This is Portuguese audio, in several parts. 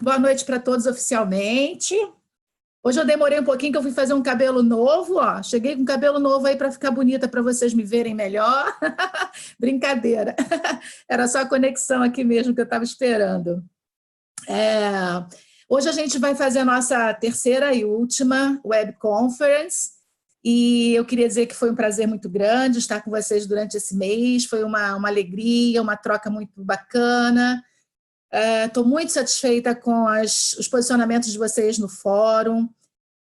Boa noite para todos oficialmente. Hoje eu demorei um pouquinho que eu fui fazer um cabelo novo, ó. Cheguei com cabelo novo aí para ficar bonita para vocês me verem melhor. Brincadeira. Era só a conexão aqui mesmo que eu estava esperando. É, Hoje a gente vai fazer a nossa terceira e última web conference. E eu queria dizer que foi um prazer muito grande estar com vocês durante esse mês. Foi uma alegria, uma troca muito bacana. Estou muito satisfeita com os posicionamentos de vocês no fórum,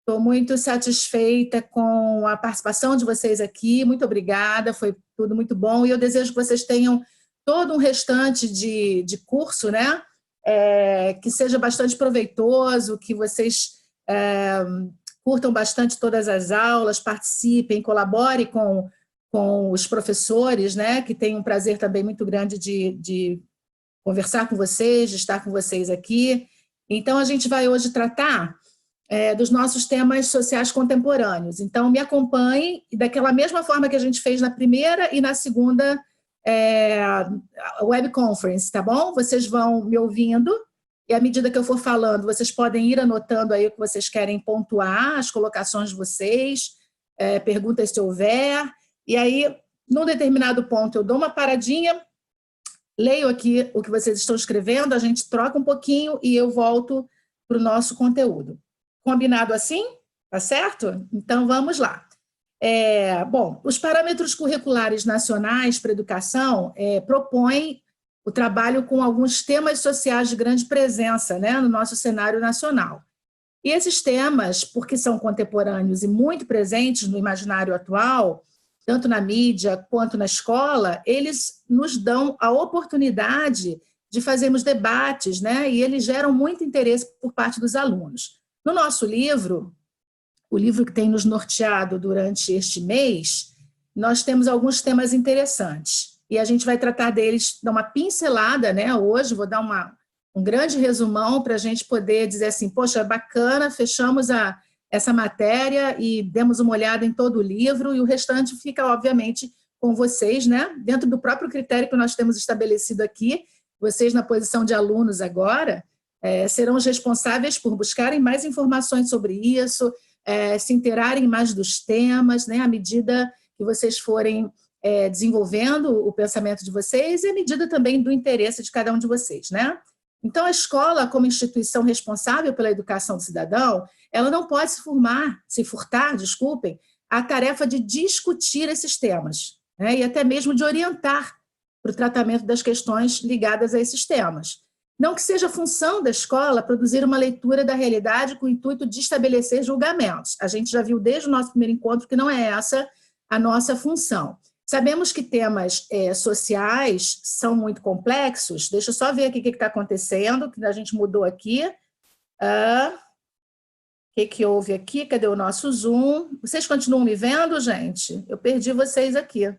estou muito satisfeita com a participação de vocês aqui, muito obrigada, foi tudo muito bom, e eu desejo que vocês tenham todo um restante de curso, né? Que seja bastante proveitoso, que vocês curtam bastante todas as aulas, participem, colaborem com os professores, né? Que têm um prazer também muito grande de conversar com vocês, de estar com vocês aqui. Então, a gente vai hoje tratar dos nossos temas sociais contemporâneos. Então, me acompanhem, e daquela mesma forma que a gente fez na primeira e na segunda é, web conference, tá bom? Vocês vão me ouvindo, e à medida que eu for falando, vocês podem ir anotando aí o que vocês querem pontuar, as colocações de vocês, perguntas se houver, e aí, num determinado ponto, eu dou uma paradinha, leio aqui o que vocês estão escrevendo, a gente troca um pouquinho e eu volto para o nosso conteúdo. Combinado assim? Tá certo? Então vamos lá. Bom, os parâmetros curriculares nacionais para a educação propõem o trabalho com alguns temas sociais de grande presença, né, no nosso cenário nacional. E esses temas, porque são contemporâneos e muito presentes no imaginário atual, tanto na mídia quanto na escola, eles nos dão a oportunidade de fazermos debates, né? E eles geram muito interesse por parte dos alunos. No nosso livro, o livro que tem nos norteado durante este mês, nós temos alguns temas interessantes. E a gente vai tratar deles, dar uma pincelada, né? Hoje, vou dar um grande resumão para a gente poder dizer assim, poxa, bacana, fechamos essa matéria e demos uma olhada em todo o livro, e o restante fica, obviamente, com vocês, né? Dentro do próprio critério que nós temos estabelecido aqui, vocês na posição de alunos agora, serão os responsáveis por buscarem mais informações sobre isso, se interarem mais dos temas, né, à medida que vocês forem desenvolvendo o pensamento de vocês e à medida também do interesse de cada um de vocês, né? Então, a escola, como instituição responsável pela educação do cidadão, ela não pode se furtar, desculpem, a tarefa de discutir esses temas, né, e até mesmo de orientar para o tratamento das questões ligadas a esses temas. Não que seja função da escola produzir uma leitura da realidade com o intuito de estabelecer julgamentos. A gente já viu desde o nosso primeiro encontro que não é essa a nossa função. Sabemos que temas sociais são muito complexos. Deixa eu só ver aqui o que está acontecendo, que a gente mudou aqui. O que houve aqui? Cadê o nosso Zoom? Vocês continuam me vendo, gente? Eu perdi vocês aqui.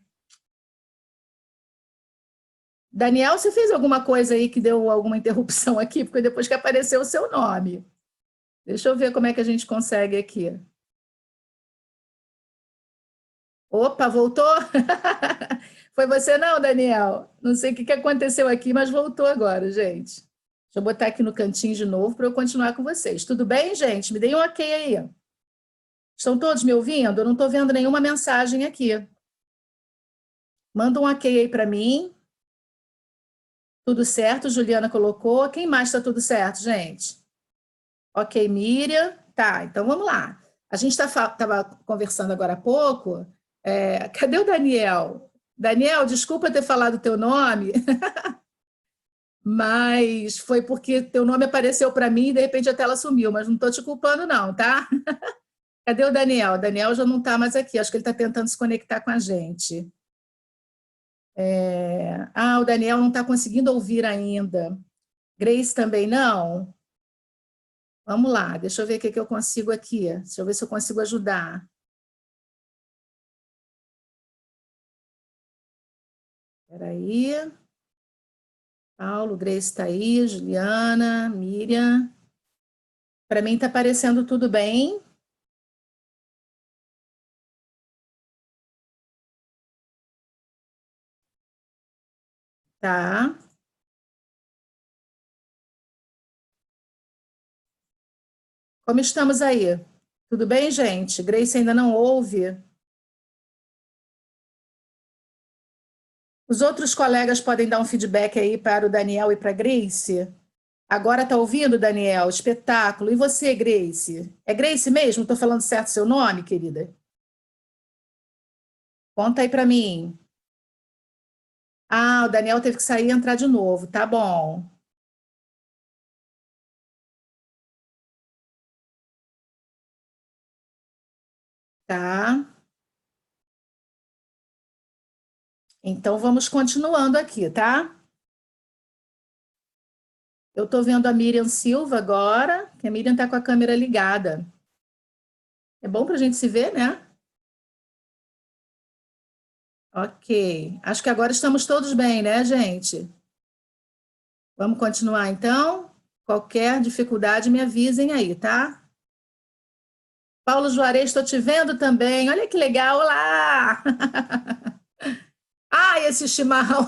Daniel, você fez alguma coisa aí que deu alguma interrupção aqui? Porque depois que apareceu o seu nome. Deixa eu ver como é que a gente consegue aqui. Opa, voltou? Foi você não, Daniel? Não sei o que aconteceu aqui, mas voltou agora, gente. Deixa eu botar aqui no cantinho de novo para eu continuar com vocês. Tudo bem, gente? Me deem um ok aí. Estão todos me ouvindo? Eu não estou vendo nenhuma mensagem aqui. Manda um ok aí para mim. Tudo certo, Juliana colocou. Quem mais está tudo certo, gente? Ok, Miriam. Tá, então vamos lá. A gente estava conversando agora há pouco. Cadê o Daniel? Daniel, desculpa ter falado o teu nome, mas foi porque teu nome apareceu para mim e de repente a tela sumiu, mas não estou te culpando não, tá? Cadê o Daniel? O Daniel já não está mais aqui, acho que ele está tentando se conectar com a gente. O Daniel não está conseguindo ouvir ainda. Grace também não? Vamos lá, deixa eu ver o que eu consigo aqui. Deixa eu ver se eu consigo ajudar. Espera aí. Paulo, Grace está aí, Juliana, Miriam. Para mim está parecendo tudo bem. Tá. Como estamos aí? Tudo bem, gente? Grace ainda não ouve. Os outros colegas podem dar um feedback aí para o Daniel e para a Grace? Agora está ouvindo, Daniel? Espetáculo. E você, Grace? É Grace mesmo? Estou falando certo seu nome, querida? Conta aí para mim. Ah, o Daniel teve que sair e entrar de novo. Tá bom. Tá. Então vamos continuando aqui, tá? Eu estou vendo a Miriam Silva agora, que a Miriam está com a câmera ligada. É bom para a gente se ver, né? Ok. Acho que agora estamos todos bem, né, gente? Vamos continuar então? Qualquer dificuldade, me avisem aí, tá? Paulo Juarez, estou te vendo também. Olha que legal, olá! Ai, esse chimarrão!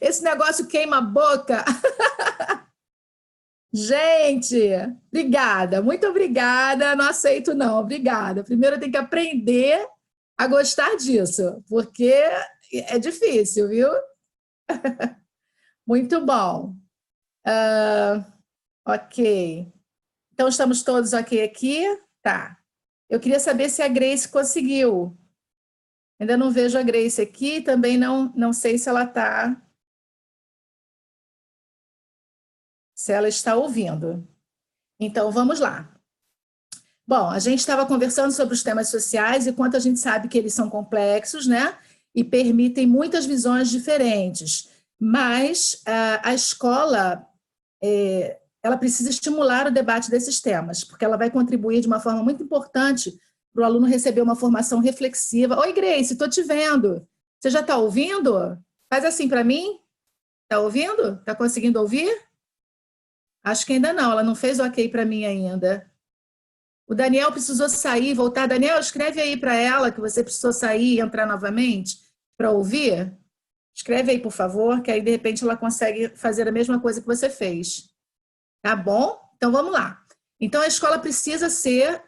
Esse negócio queima a boca. Gente, obrigada, muito obrigada. Não aceito, não, obrigada. Primeiro eu tenho que aprender a gostar disso, porque é difícil, viu? Muito bom. Ok. Então, estamos todos ok aqui? Tá. Eu queria saber se a Grace conseguiu. Ainda não vejo a Grace aqui, também não sei se ela está, se ela está ouvindo. Então, vamos lá. Bom, a gente estava conversando sobre os temas sociais e quanto a gente sabe que eles são complexos, né? E permitem muitas visões diferentes. Mas a escola, ela precisa estimular o debate desses temas, porque ela vai contribuir de uma forma muito importante para o aluno receber uma formação reflexiva. Oi, Grace, estou te vendo. Você já está ouvindo? Faz assim para mim. Está ouvindo? Está conseguindo ouvir? Acho que ainda não, ela não fez ok para mim ainda. O Daniel precisou sair, voltar. Daniel, escreve aí para ela que você precisou sair e entrar novamente para ouvir. Escreve aí, por favor, que aí de repente ela consegue fazer a mesma coisa que você fez. Tá bom? Então vamos lá. Então a escola precisa ser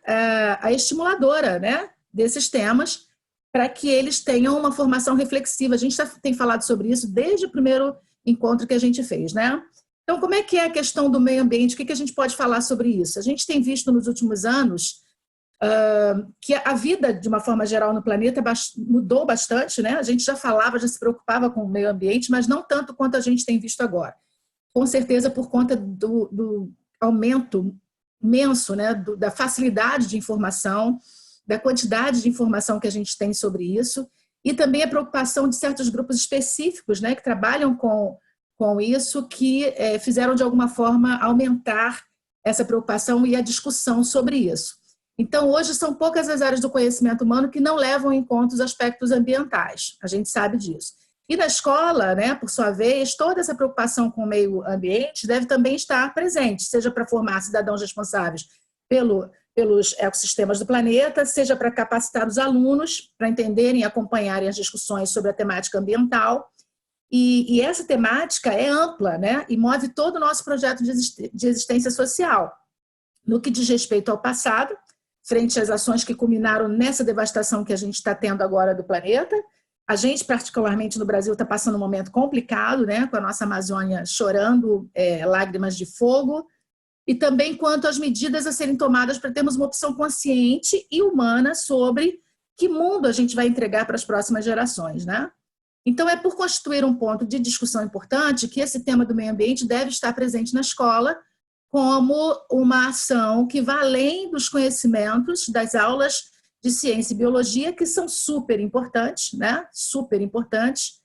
a estimuladora, né, desses temas para que eles tenham uma formação reflexiva. A gente tem falado sobre isso desde o primeiro encontro que a gente fez, né? Então, como é que é a questão do meio ambiente? O que a gente pode falar sobre isso? A gente tem visto nos últimos anos que a vida, de uma forma geral, no planeta mudou bastante, né? A gente já falava, já se preocupava com o meio ambiente, mas não tanto quanto a gente tem visto agora. Com certeza por conta do aumento imenso, né? Da facilidade de informação, da quantidade de informação que a gente tem sobre isso, e também a preocupação de certos grupos específicos, né? Que trabalham com isso, que fizeram, de alguma forma, aumentar essa preocupação e a discussão sobre isso. Então, hoje, são poucas as áreas do conhecimento humano que não levam em conta os aspectos ambientais, a gente sabe disso. E na escola, né, por sua vez, toda essa preocupação com o meio ambiente deve também estar presente, seja para formar cidadãos responsáveis pelos ecossistemas do planeta, seja para capacitar os alunos para entenderem e acompanharem as discussões sobre a temática ambiental. E essa temática é ampla, né, e move todo o nosso projeto de existência social. No que diz respeito ao passado, frente às ações que culminaram nessa devastação que a gente está tendo agora do planeta. A gente, particularmente no Brasil, está passando um momento complicado, né, com a nossa Amazônia chorando lágrimas de fogo, e também quanto às medidas a serem tomadas para termos uma opção consciente e humana sobre que mundo a gente vai entregar para as próximas gerações, né? Então, é por constituir um ponto de discussão importante que esse tema do meio ambiente deve estar presente na escola como uma ação que vá além dos conhecimentos das aulas de ciência e biologia, que são super importantes, né? Super importantes,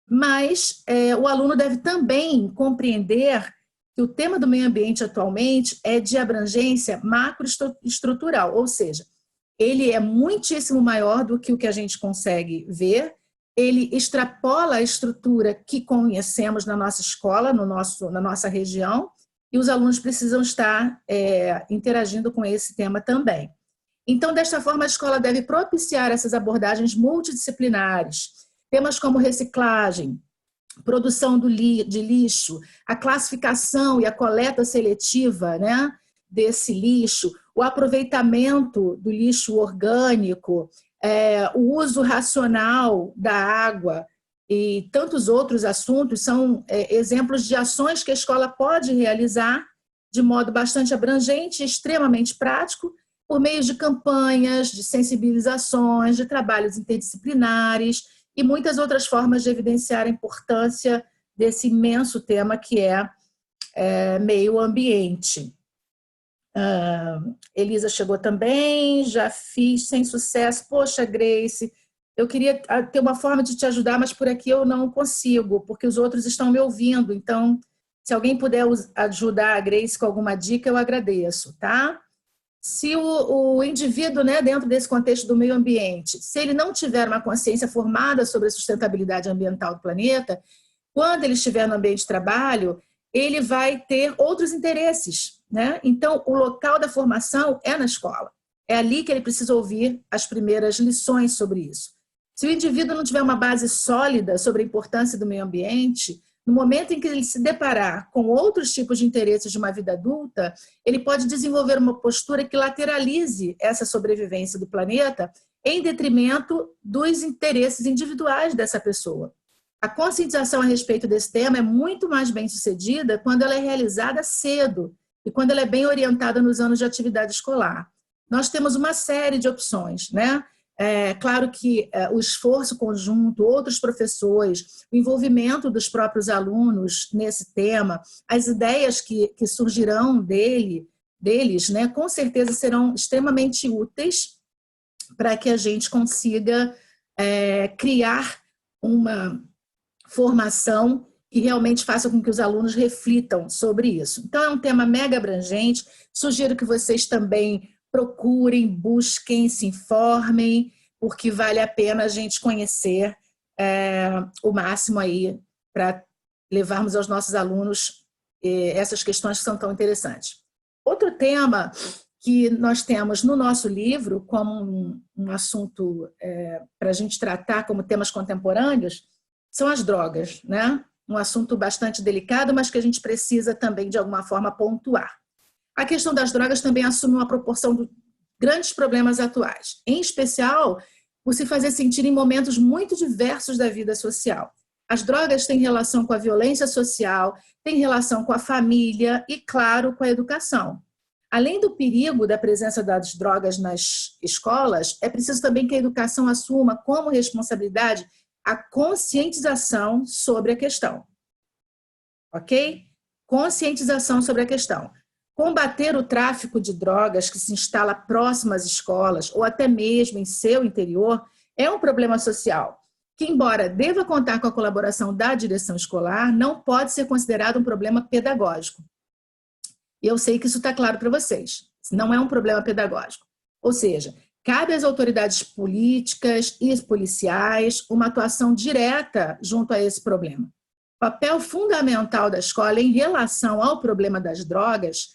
mas o aluno deve também compreender que o tema do meio ambiente atualmente é de abrangência macroestrutural, ou seja, ele é muitíssimo maior do que o que a gente consegue ver, ele extrapola a estrutura que conhecemos na nossa escola, na nossa região, e os alunos precisam estar interagindo com esse tema também. Então, desta forma, a escola deve propiciar essas abordagens multidisciplinares, temas como reciclagem, produção de lixo, a classificação e a coleta seletiva, né, desse lixo, o aproveitamento do lixo orgânico, o uso racional da água e tantos outros assuntos são exemplos de ações que a escola pode realizar de modo bastante abrangente e extremamente prático, por meio de campanhas, de sensibilizações, de trabalhos interdisciplinares e muitas outras formas de evidenciar a importância desse imenso tema que é meio ambiente. Elisa chegou também, já fiz sem sucesso. Poxa, Grace, eu queria ter uma forma de te ajudar, mas por aqui eu não consigo, porque os outros estão me ouvindo. Então, se alguém puder ajudar a Grace com alguma dica, eu agradeço, tá? Se o indivíduo, né, dentro desse contexto do meio ambiente, se ele não tiver uma consciência formada sobre a sustentabilidade ambiental do planeta, quando ele estiver no ambiente de trabalho, ele vai ter outros interesses, né? Então, o local da formação é na escola. É ali que ele precisa ouvir as primeiras lições sobre isso. Se o indivíduo não tiver uma base sólida sobre a importância do meio ambiente, no momento em que ele se deparar com outros tipos de interesses de uma vida adulta, ele pode desenvolver uma postura que lateralize essa sobrevivência do planeta em detrimento dos interesses individuais dessa pessoa. A conscientização a respeito desse tema é muito mais bem-sucedida quando ela é realizada cedo e quando ela é bem orientada nos anos de atividade escolar. Nós temos uma série de opções, né? Claro que o esforço conjunto, outros professores, o envolvimento dos próprios alunos nesse tema, as ideias que surgirão deles, né, com certeza serão extremamente úteis para que a gente consiga criar uma formação que realmente faça com que os alunos reflitam sobre isso. Então, é um tema mega abrangente, sugiro que vocês também procurem, busquem, se informem, porque vale a pena a gente conhecer o máximo aí para levarmos aos nossos alunos essas questões que são tão interessantes. Outro tema que nós temos no nosso livro como um assunto para a gente tratar como temas contemporâneos são as drogas, né? Um assunto bastante delicado, mas que a gente precisa também, de alguma forma, pontuar. A questão das drogas também assume uma proporção de grandes problemas atuais, em especial por se fazer sentir em momentos muito diversos da vida social. As drogas têm relação com a violência social, têm relação com a família e, claro, com a educação. Além do perigo da presença das drogas nas escolas, é preciso também que a educação assuma como responsabilidade a conscientização sobre a questão. Ok? Conscientização sobre a questão. Combater o tráfico de drogas que se instala próximo às escolas ou até mesmo em seu interior é um problema social que, embora deva contar com a colaboração da direção escolar, não pode ser considerado um problema pedagógico. E eu sei que isso está claro para vocês. Não é um problema pedagógico. Ou seja, cabe às autoridades políticas e policiais uma atuação direta junto a esse problema. O papel fundamental da escola em relação ao problema das drogas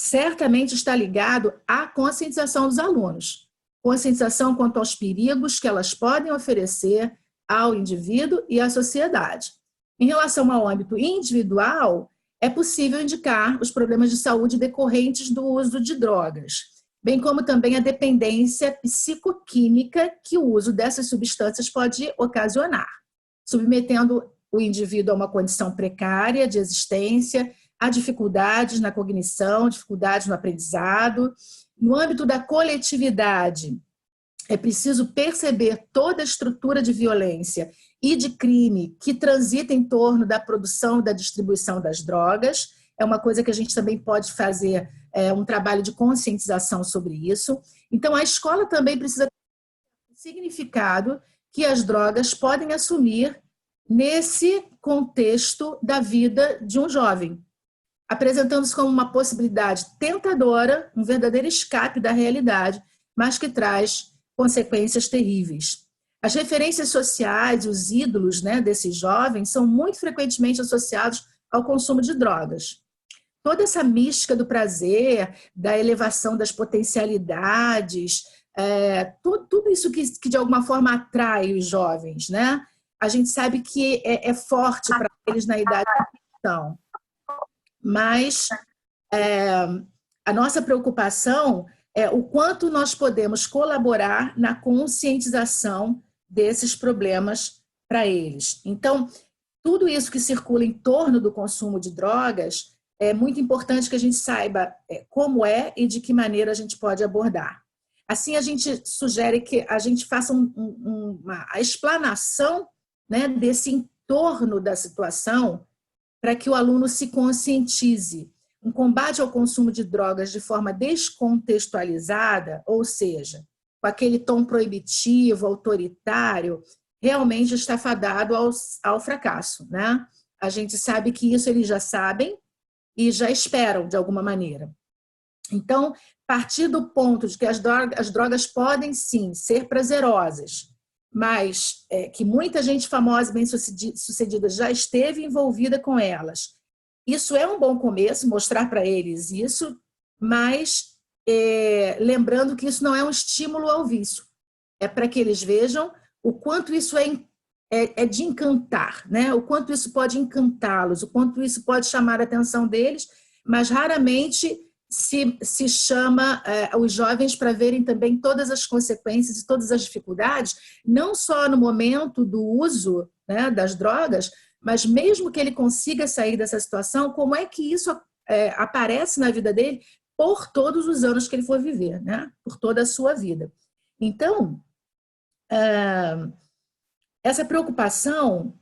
certamente está ligado à conscientização dos alunos. Conscientização quanto aos perigos que elas podem oferecer ao indivíduo e à sociedade. Em relação ao âmbito individual, é possível indicar os problemas de saúde decorrentes do uso de drogas, bem como também a dependência psicoquímica que o uso dessas substâncias pode ocasionar, submetendo o indivíduo a uma condição precária de existência, a dificuldades na cognição, dificuldades no aprendizado. No âmbito da coletividade, é preciso perceber toda a estrutura de violência e de crime que transita em torno da produção e da distribuição das drogas. É uma coisa que a gente também pode fazer um trabalho de conscientização sobre isso. Então, a escola também precisa ter o significado que as drogas podem assumir nesse contexto da vida de um jovem, apresentando-se como uma possibilidade tentadora, um verdadeiro escape da realidade, mas que traz consequências terríveis. As referências sociais, os ídolos, né, desses jovens são muito frequentemente associados ao consumo de drogas. Toda essa mística do prazer, da elevação das potencialidades, tudo isso que de alguma forma atrai os jovens, né? A gente sabe que é forte para eles na idade que estão. Mas A nossa preocupação é o quanto nós podemos colaborar na conscientização desses problemas para eles. Então, tudo isso que circula em torno do consumo de drogas, é muito importante que a gente saiba como é e de que maneira a gente pode abordar. Assim, a gente sugere que a gente faça a explanação, né, desse entorno da situação para que o aluno se conscientize. Um combate ao consumo de drogas de forma descontextualizada, ou seja, com aquele tom proibitivo, autoritário, realmente está fadado ao fracasso, né? A gente sabe que isso eles já sabem e já esperam de alguma maneira. Então, partir do ponto de que as drogas podem sim ser prazerosas, mas que muita gente famosa e bem-sucedida já esteve envolvida com elas. Isso é um bom começo, mostrar para eles isso, mas lembrando que isso não é um estímulo ao vício. É para que eles vejam o quanto isso é de encantar, né? O quanto isso pode encantá-los, o quanto isso pode chamar a atenção deles, mas raramente se chama os jovens para verem também todas as consequências e todas as dificuldades, não só no momento do uso, né, das drogas, mas mesmo que ele consiga sair dessa situação, como é que isso aparece na vida dele por todos os anos que ele for viver, né? Por toda a sua vida. Então, essa preocupação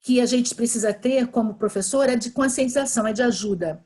que a gente precisa ter como professor é de conscientização, é de ajuda.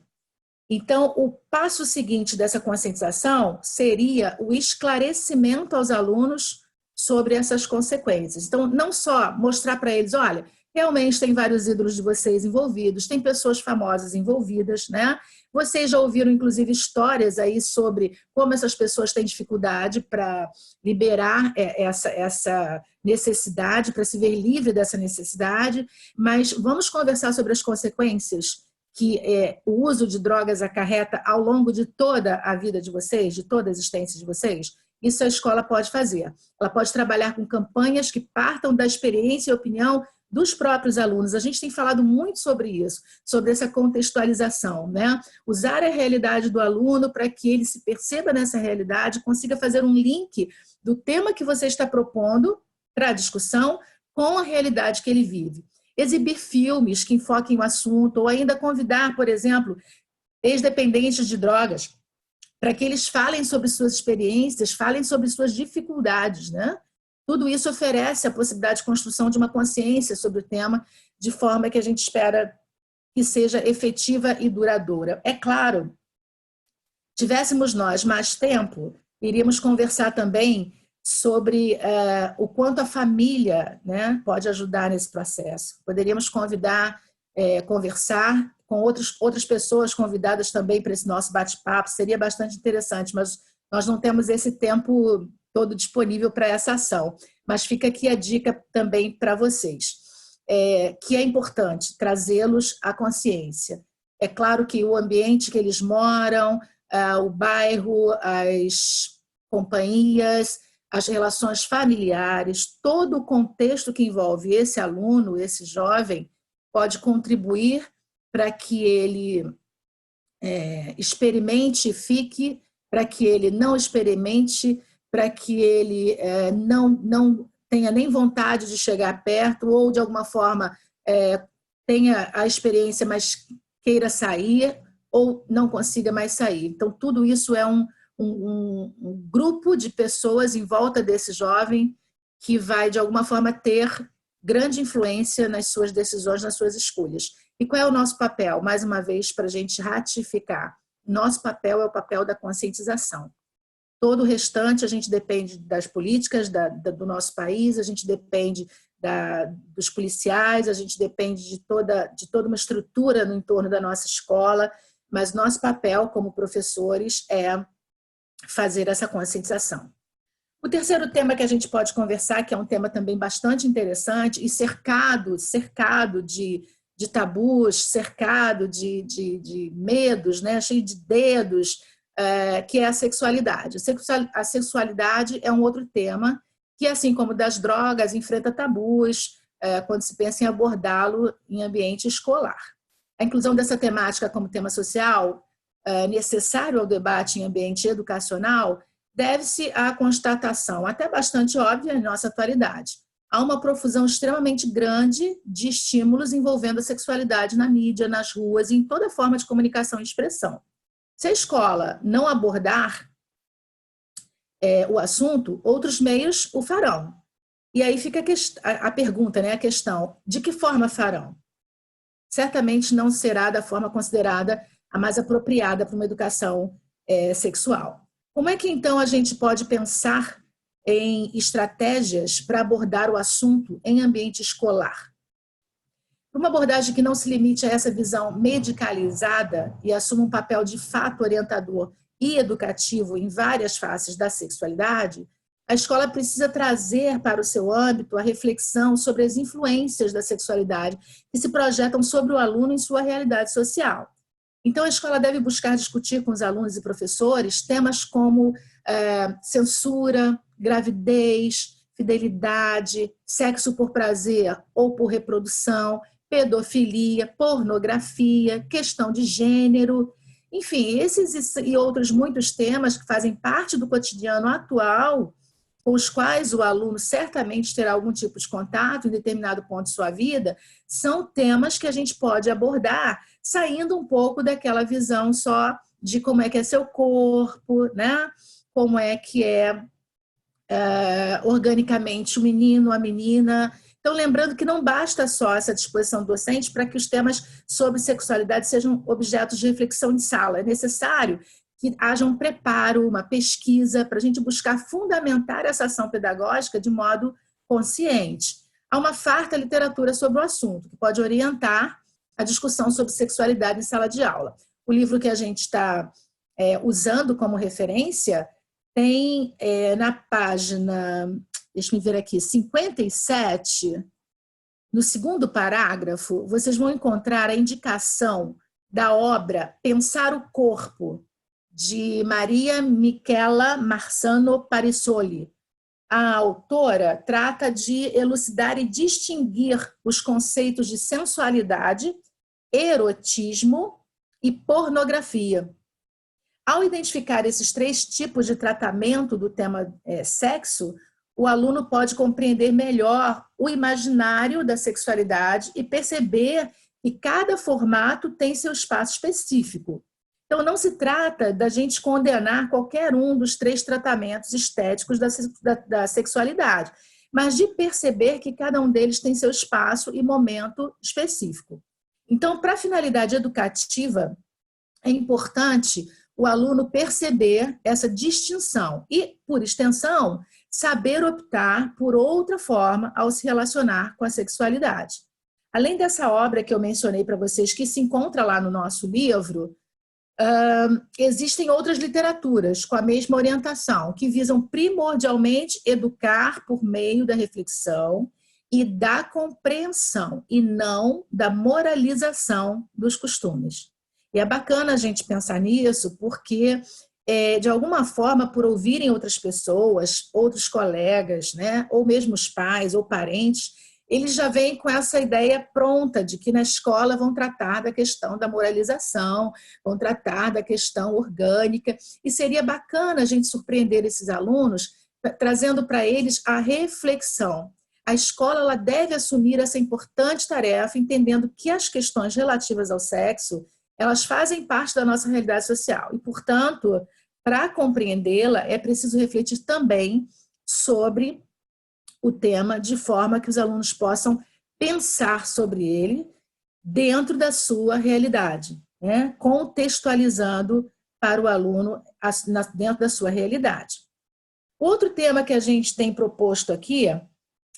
Então, o passo seguinte dessa conscientização seria o esclarecimento aos alunos sobre essas consequências. Então, não só mostrar para eles, olha, realmente tem vários ídolos de vocês envolvidos, tem pessoas famosas envolvidas, né? Vocês já ouviram, inclusive, histórias aí sobre como essas pessoas têm dificuldade para liberar essa necessidade, para se ver livre dessa necessidade, mas vamos conversar sobre as consequências que o uso de drogas acarreta ao longo de toda a vida de vocês, de toda a existência de vocês. Isso a escola pode fazer. Ela pode trabalhar com campanhas que partam da experiência e opinião dos próprios alunos. A gente tem falado muito sobre isso, sobre essa contextualização, né? Usar a realidade do aluno para que ele se perceba nessa realidade, consiga fazer um link do tema que você está propondo para a discussão com a realidade que ele vive. Exibir filmes que enfoquem o assunto, ou ainda convidar, por exemplo, ex-dependentes de drogas, para que eles falem sobre suas experiências, falem sobre suas dificuldades, né? Tudo isso oferece a possibilidade de construção de uma consciência sobre o tema, de forma que a gente espera que seja efetiva e duradoura. É claro, tivéssemos nós mais tempo, iríamos conversar também sobre o quanto a família, né, pode ajudar nesse processo. Poderíamos conversar com outras pessoas convidadas também para esse nosso bate-papo, seria bastante interessante, mas nós não temos esse tempo todo disponível para essa ação. Mas fica aqui a dica também para vocês, que é importante trazê-los à consciência. É claro que o ambiente que eles moram, o bairro, as companhias, as relações familiares, todo o contexto que envolve esse aluno, esse jovem, pode contribuir para que ele experimente e fique, para que ele não experimente, para que ele não tenha nem vontade de chegar perto ou, de alguma forma, tenha a experiência, mas queira sair ou não consiga mais sair. Então, tudo isso é um grupo de pessoas em volta desse jovem que vai, de alguma forma, ter grande influência nas suas decisões, nas suas escolhas. E qual é o nosso papel? Mais uma vez, para a gente ratificar. Nosso papel é o papel da conscientização. Todo o restante, a gente depende das políticas do nosso país, a gente depende dos policiais, a gente depende de toda uma estrutura no entorno da nossa escola, mas nosso papel como professores é fazer essa conscientização. O terceiro tema que a gente pode conversar, que é um tema também bastante interessante e cercado de tabus, cercado de medos, né, cheio de dedos, que é a sexualidade. A sexualidade é um outro tema que, assim como das drogas, enfrenta tabus quando se pensa em abordá-lo em ambiente escolar. A inclusão dessa temática como tema social necessário ao debate em ambiente educacional deve-se à constatação, até bastante óbvia em nossa atualidade. Há uma profusão extremamente grande de estímulos envolvendo a sexualidade na mídia, nas ruas e em toda forma de comunicação e expressão. Se a escola não abordar o assunto, outros meios o farão. E aí fica a pergunta, né, a questão, de que forma farão? Certamente não será da forma considerada a mais apropriada para uma educação sexual. Como é que, então, a gente pode pensar em estratégias para abordar o assunto em ambiente escolar? Uma abordagem que não se limite a essa visão medicalizada e assuma um papel de fato orientador e educativo em várias faces da sexualidade, a escola precisa trazer para o seu âmbito a reflexão sobre as influências da sexualidade que se projetam sobre o aluno em sua realidade social. Então, a escola deve buscar discutir com os alunos e professores temas como censura, gravidez, fidelidade, sexo por prazer ou por reprodução, pedofilia, pornografia, questão de gênero, enfim, esses e outros muitos temas que fazem parte do cotidiano atual, com os quais o aluno certamente terá algum tipo de contato em determinado ponto de sua vida, são temas que a gente pode abordar, saindo um pouco daquela visão só de como é que é seu corpo, né? Como é que organicamente o menino, a menina. Então, lembrando que não basta só essa disposição docente para que os temas sobre sexualidade sejam objetos de reflexão em sala. É necessário que haja um preparo, uma pesquisa, para a gente buscar fundamentar essa ação pedagógica de modo consciente. Há uma farta literatura sobre o assunto, que pode orientar a discussão sobre sexualidade em sala de aula. O livro que a gente está usando como referência tem na página, deixa-me ver aqui, 57, no segundo parágrafo, vocês vão encontrar a indicação da obra Pensar o Corpo, de Maria Michela Marzano Parisoli. A autora trata de elucidar e distinguir os conceitos de sensualidade, erotismo e pornografia. Ao identificar esses três tipos de tratamento do tema sexo, o aluno pode compreender melhor o imaginário da sexualidade e perceber que cada formato tem seu espaço específico. Então, não se trata da gente condenar qualquer um dos três tratamentos estéticos da sexualidade, mas de perceber que cada um deles tem seu espaço e momento específico. Então, para a finalidade educativa, é importante o aluno perceber essa distinção e, por extensão, saber optar por outra forma ao se relacionar com a sexualidade. Além dessa obra que eu mencionei para vocês, que se encontra lá no nosso livro, existem outras literaturas com a mesma orientação, que visam primordialmente educar por meio da reflexão e da compreensão, e não da moralização dos costumes. E é bacana a gente pensar nisso, porque, de alguma forma, por ouvirem outras pessoas, outros colegas, né, ou mesmo os pais ou parentes, eles já vêm com essa ideia pronta de que na escola vão tratar da questão da moralização, vão tratar da questão orgânica, e seria bacana a gente surpreender esses alunos, trazendo para eles a reflexão. A escola ela deve assumir essa importante tarefa, entendendo que as questões relativas ao sexo, elas fazem parte da nossa realidade social, e, portanto, para compreendê-la, é preciso refletir também sobre o tema, de forma que os alunos possam pensar sobre ele dentro da sua realidade, né? Contextualizando para o aluno dentro da sua realidade. Outro tema que a gente tem proposto aqui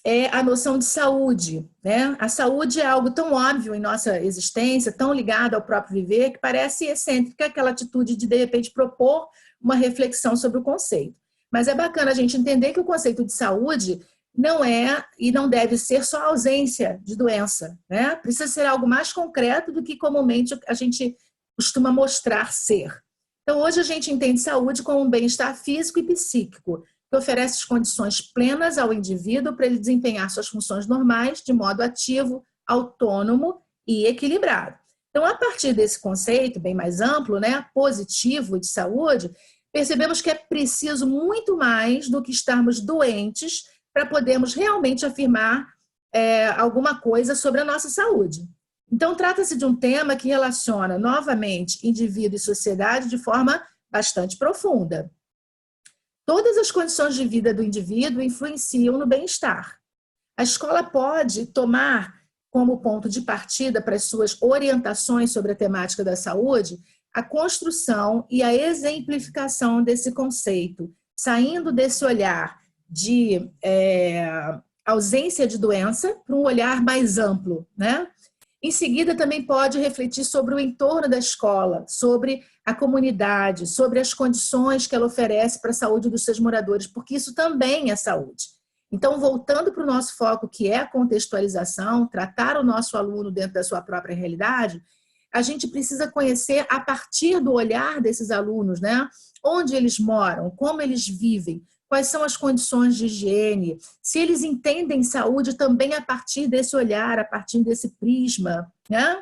é a noção de saúde, né? A saúde é algo tão óbvio em nossa existência, tão ligado ao próprio viver, que parece excêntrica aquela atitude de repente, propor uma reflexão sobre o conceito. Mas é bacana a gente entender que o conceito de saúde não é e não deve ser só a ausência de doença, né? Precisa ser algo mais concreto do que comumente a gente costuma mostrar ser. Então, hoje a gente entende saúde como um bem-estar físico e psíquico, que oferece as condições plenas ao indivíduo para ele desempenhar suas funções normais de modo ativo, autônomo e equilibrado. Então, a partir desse conceito bem mais amplo, né, positivo de saúde, percebemos que é preciso muito mais do que estarmos doentes para podermos realmente afirmar alguma coisa sobre a nossa saúde. Então, trata-se de um tema que relaciona novamente indivíduo e sociedade de forma bastante profunda. Todas as condições de vida do indivíduo influenciam no bem-estar. A escola pode tomar como ponto de partida para as suas orientações sobre a temática da saúde a construção e a exemplificação desse conceito, saindo desse olhar de ausência de doença para um olhar mais amplo, né? Em seguida, também pode refletir sobre o entorno da escola, sobre a comunidade, sobre as condições que ela oferece para a saúde dos seus moradores, porque isso também é saúde. Então, voltando para o nosso foco, que é a contextualização, tratar o nosso aluno dentro da sua própria realidade, a gente precisa conhecer, a partir do olhar desses alunos, né? Onde eles moram, como eles vivem, quais são as condições de higiene, se eles entendem saúde também a partir desse olhar, a partir desse prisma, né?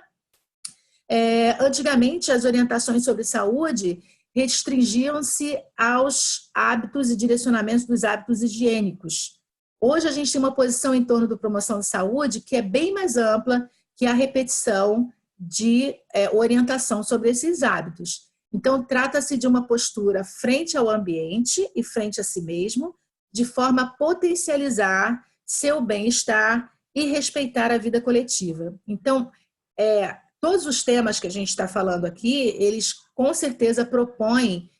Antigamente, as orientações sobre saúde restringiam-se aos hábitos e direcionamentos dos hábitos higiênicos. Hoje, a gente tem uma posição em torno da promoção de saúde que é bem mais ampla que a repetição de orientação sobre esses hábitos. Então, trata-se de uma postura frente ao ambiente e frente a si mesmo, de forma a potencializar seu bem-estar e respeitar a vida coletiva. Então, todos os temas que a gente está falando aqui, eles com certeza propõem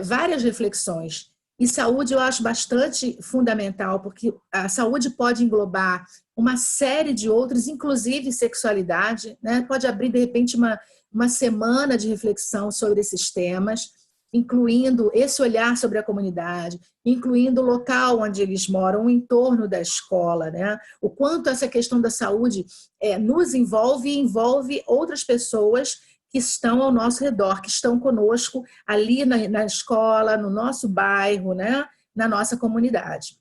várias reflexões. E saúde eu acho bastante fundamental, porque a saúde pode englobar uma série de outros, inclusive sexualidade, né? Pode abrir, de repente, uma semana de reflexão sobre esses temas, incluindo esse olhar sobre a comunidade, incluindo o local onde eles moram, o entorno da escola, né? O quanto essa questão da saúde nos envolve e envolve outras pessoas que estão ao nosso redor, que estão conosco ali na escola, no nosso bairro, né? Na nossa comunidade.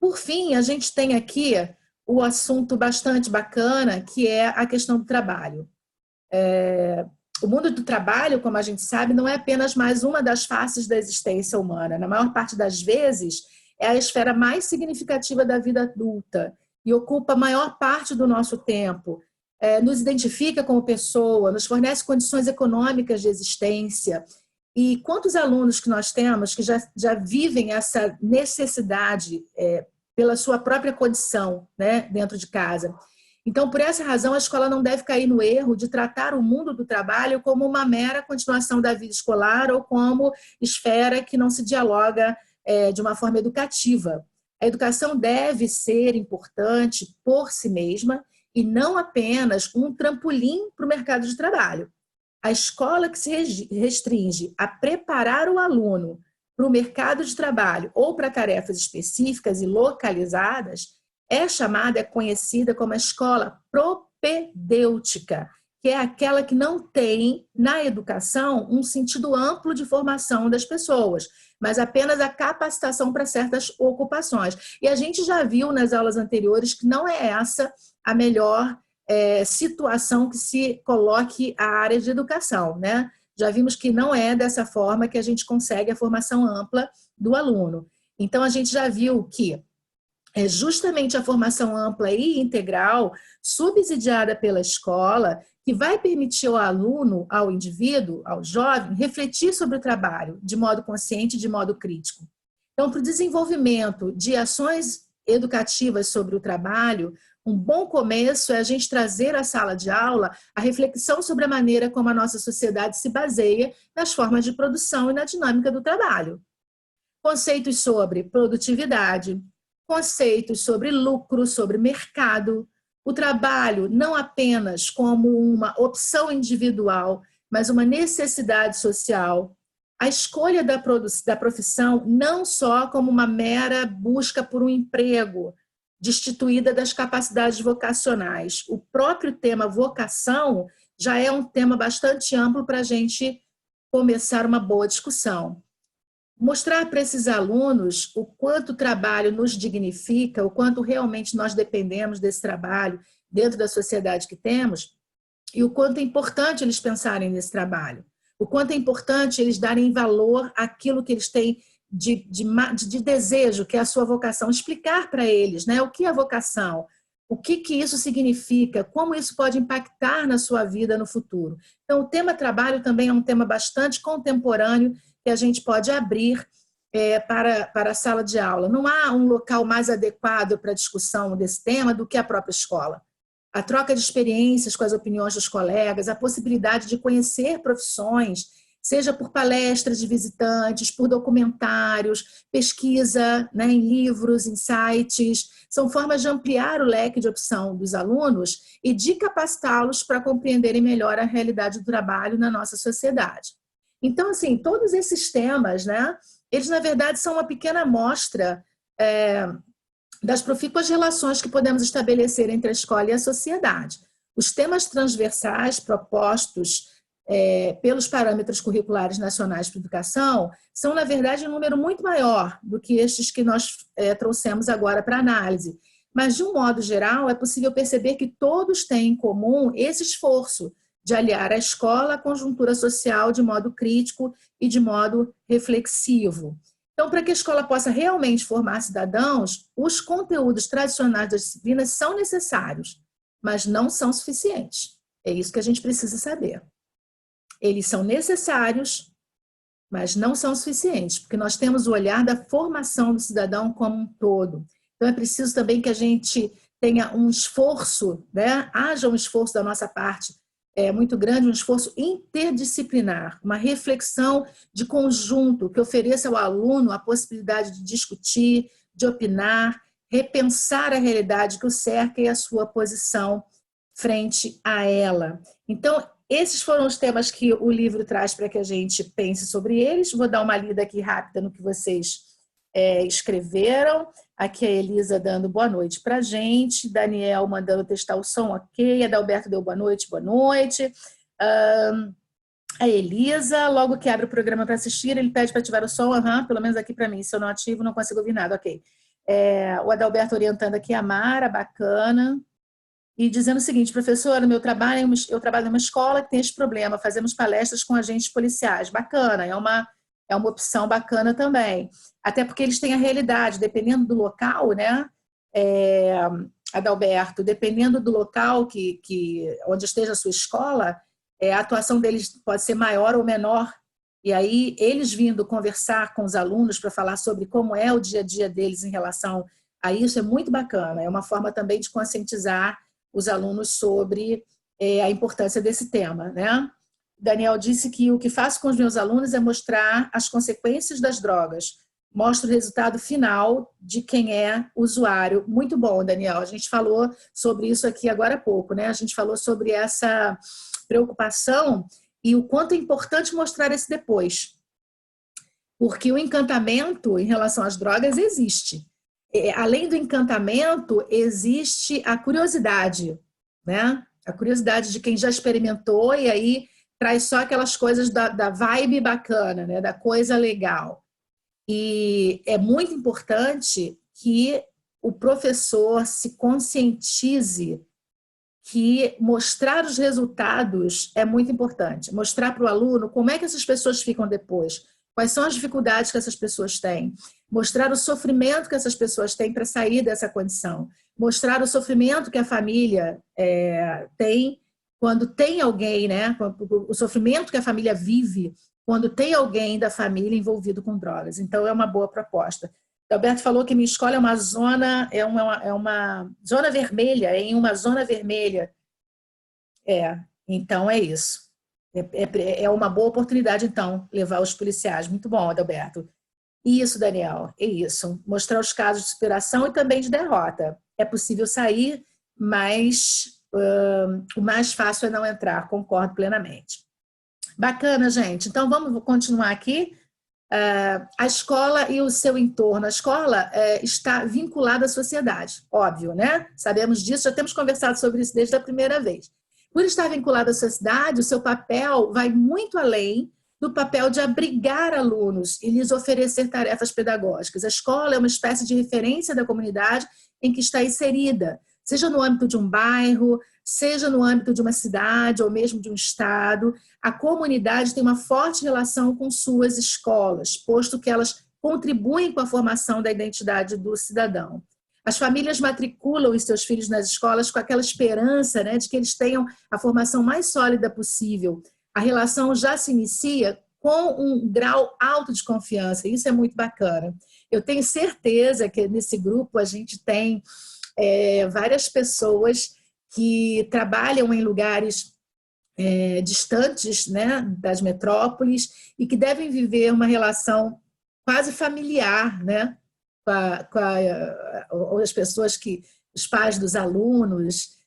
Por fim, a gente tem aqui o assunto bastante bacana, que é a questão do trabalho. O mundo do trabalho, como a gente sabe, não é apenas mais uma das faces da existência humana. Na maior parte das vezes, é a esfera mais significativa da vida adulta e ocupa a maior parte do nosso tempo. Nos identifica como pessoa, nos fornece condições econômicas de existência. E quantos alunos que nós temos que já vivem essa necessidade pela sua própria condição, né, dentro de casa. Então, por essa razão, a escola não deve cair no erro de tratar o mundo do trabalho como uma mera continuação da vida escolar ou como esfera que não se dialoga de uma forma educativa. A educação deve ser importante por si mesma e não apenas um trampolim para o mercado de trabalho. A escola que se restringe a preparar o aluno para o mercado de trabalho ou para tarefas específicas e localizadas é conhecida como a escola propedêutica, que é aquela que não tem na educação um sentido amplo de formação das pessoas, mas apenas a capacitação para certas ocupações. E a gente já viu nas aulas anteriores que não é essa a melhor situação que se coloque a área de educação, né? Já vimos que não é dessa forma que a gente consegue a formação ampla do aluno. Então, a gente já viu que é justamente a formação ampla e integral, subsidiada pela escola, que vai permitir ao aluno, ao indivíduo, ao jovem, refletir sobre o trabalho de modo consciente, de modo crítico. Então, para o desenvolvimento de ações educativas sobre o trabalho, um bom começo é a gente trazer à sala de aula a reflexão sobre a maneira como a nossa sociedade se baseia nas formas de produção e na dinâmica do trabalho. Conceitos sobre produtividade, conceitos sobre lucro, sobre mercado, o trabalho não apenas como uma opção individual, mas uma necessidade social, a escolha da profissão não só como uma mera busca por um emprego, destituída das capacidades vocacionais. O próprio tema vocação já é um tema bastante amplo para a gente começar uma boa discussão. Mostrar para esses alunos o quanto o trabalho nos dignifica, o quanto realmente nós dependemos desse trabalho dentro da sociedade que temos, e o quanto é importante eles pensarem nesse trabalho, o quanto é importante eles darem valor àquilo que eles têm de desejo, que é a sua vocação, explicar para eles, né, o que é a vocação, o que isso significa, como isso pode impactar na sua vida no futuro. Então, o tema trabalho também é um tema bastante contemporâneo que a gente pode abrir para a sala de aula. Não há um local mais adequado para a discussão desse tema do que a própria escola. A troca de experiências com as opiniões dos colegas, a possibilidade de conhecer profissões, seja por palestras de visitantes, por documentários, pesquisa, né, em livros, em sites, são formas de ampliar o leque de opção dos alunos e de capacitá-los para compreenderem melhor a realidade do trabalho na nossa sociedade. Então, assim, todos esses temas, né, eles, na verdade, são uma pequena amostra das profícuas relações que podemos estabelecer entre a escola e a sociedade. Os temas transversais propostos pelos parâmetros curriculares nacionais para a educação são, na verdade, um número muito maior do que estes que nós trouxemos agora para análise. Mas, de um modo geral, é possível perceber que todos têm em comum esse esforço de aliar a escola à conjuntura social de modo crítico e de modo reflexivo. Então, para que a escola possa realmente formar cidadãos, os conteúdos tradicionais das disciplinas são necessários, mas não são suficientes. É isso que a gente precisa saber. Eles são necessários, mas não são suficientes, porque nós temos o olhar da formação do cidadão como um todo. Então, é preciso também que a gente tenha um esforço, né? Haja um esforço da nossa parte muito grande, um esforço interdisciplinar, uma reflexão de conjunto que ofereça ao aluno a possibilidade de discutir, de opinar, repensar a realidade que o cerca e a sua posição frente a ela. Então, esses foram os temas que o livro traz para que a gente pense sobre eles. Vou dar uma lida aqui rápida no que vocês escreveram. Aqui a Elisa dando boa noite para a gente, Daniel mandando testar o som, ok, Adalberto deu boa noite. A Elisa, logo que abre o programa para assistir, ele pede para ativar o som, pelo menos aqui para mim, se eu não ativo não consigo ouvir nada, ok. O Adalberto orientando aqui a Mara, bacana. E dizendo o seguinte, professora, eu trabalho numa escola que tem esse problema, fazemos palestras com agentes policiais, bacana, é uma opção bacana também. Até porque eles têm a realidade, dependendo do local, né, Adalberto, dependendo do local onde esteja a sua escola, a atuação deles pode ser maior ou menor. E aí, eles vindo conversar com os alunos para falar sobre como é o dia a dia deles em relação a isso, é muito bacana. É uma forma também de conscientizar os alunos sobre a importância desse tema, né? Daniel disse que o que faço com os meus alunos é mostrar as consequências das drogas. Mostro o resultado final de quem é usuário. Muito bom, Daniel. A gente falou sobre isso aqui agora há pouco, né? A gente falou sobre essa preocupação e o quanto é importante mostrar esse depois. Porque o encantamento em relação às drogas existe. Além do encantamento, existe a curiosidade, né? A curiosidade de quem já experimentou e aí traz só aquelas coisas da vibe bacana, né? Da coisa legal. E é muito importante que o professor se conscientize que mostrar os resultados é muito importante. Mostrar para o aluno como é que essas pessoas ficam depois, quais são as dificuldades que essas pessoas têm, mostrar o sofrimento que essas pessoas têm para sair dessa condição, mostrar o sofrimento que a família tem quando tem alguém, né? O sofrimento que a família vive quando tem alguém da família envolvido com drogas. Então, é uma boa proposta. O Alberto falou que minha escola é uma zona, uma zona vermelha, em uma zona vermelha. Então é isso. É uma boa oportunidade, então, levar os policiais. Muito bom, Adalberto. Isso, Daniel, é isso. Mostrar os casos de superação e também de derrota. É possível sair, mas o mais fácil é não entrar, concordo plenamente. Bacana, gente. Então, vamos continuar aqui. A escola e o seu entorno. A escola está vinculada à sociedade, óbvio, né? Sabemos disso, já temos conversado sobre isso desde a primeira vez. Por estar vinculado à sociedade, o seu papel vai muito além do papel de abrigar alunos e lhes oferecer tarefas pedagógicas. A escola é uma espécie de referência da comunidade em que está inserida. seja no âmbito de um bairro, seja no âmbito de uma cidade ou mesmo de um estado, a comunidade tem uma forte relação com suas escolas, posto que elas contribuem com a formação da identidade do cidadão. As famílias matriculam os seus filhos nas escolas com aquela esperança, né, de que eles tenham a formação mais sólida possível. A relação já se inicia com um grau alto de confiança, isso é muito bacana. Eu tenho certeza que nesse grupo a gente tem várias pessoas que trabalham em lugares distantes, né, das metrópoles e que devem viver uma relação quase familiar, né, com as pessoas os pais dos alunos,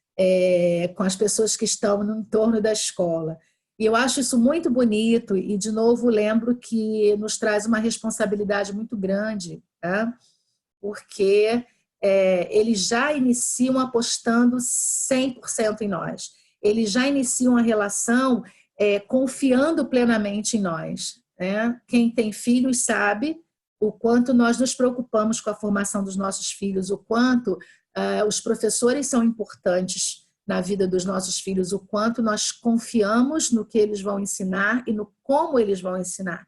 com as pessoas que estão no entorno da escola. E eu acho isso muito bonito e, de novo, lembro que nos traz uma responsabilidade muito grande, tá? Porque eles já iniciam apostando 100% em nós. Eles já iniciam a relação confiando plenamente em nós, né? Quem tem filhos sabe o quanto nós nos preocupamos com a formação dos nossos filhos, o quanto os professores são importantes na vida dos nossos filhos, o quanto nós confiamos no que eles vão ensinar e no como eles vão ensinar.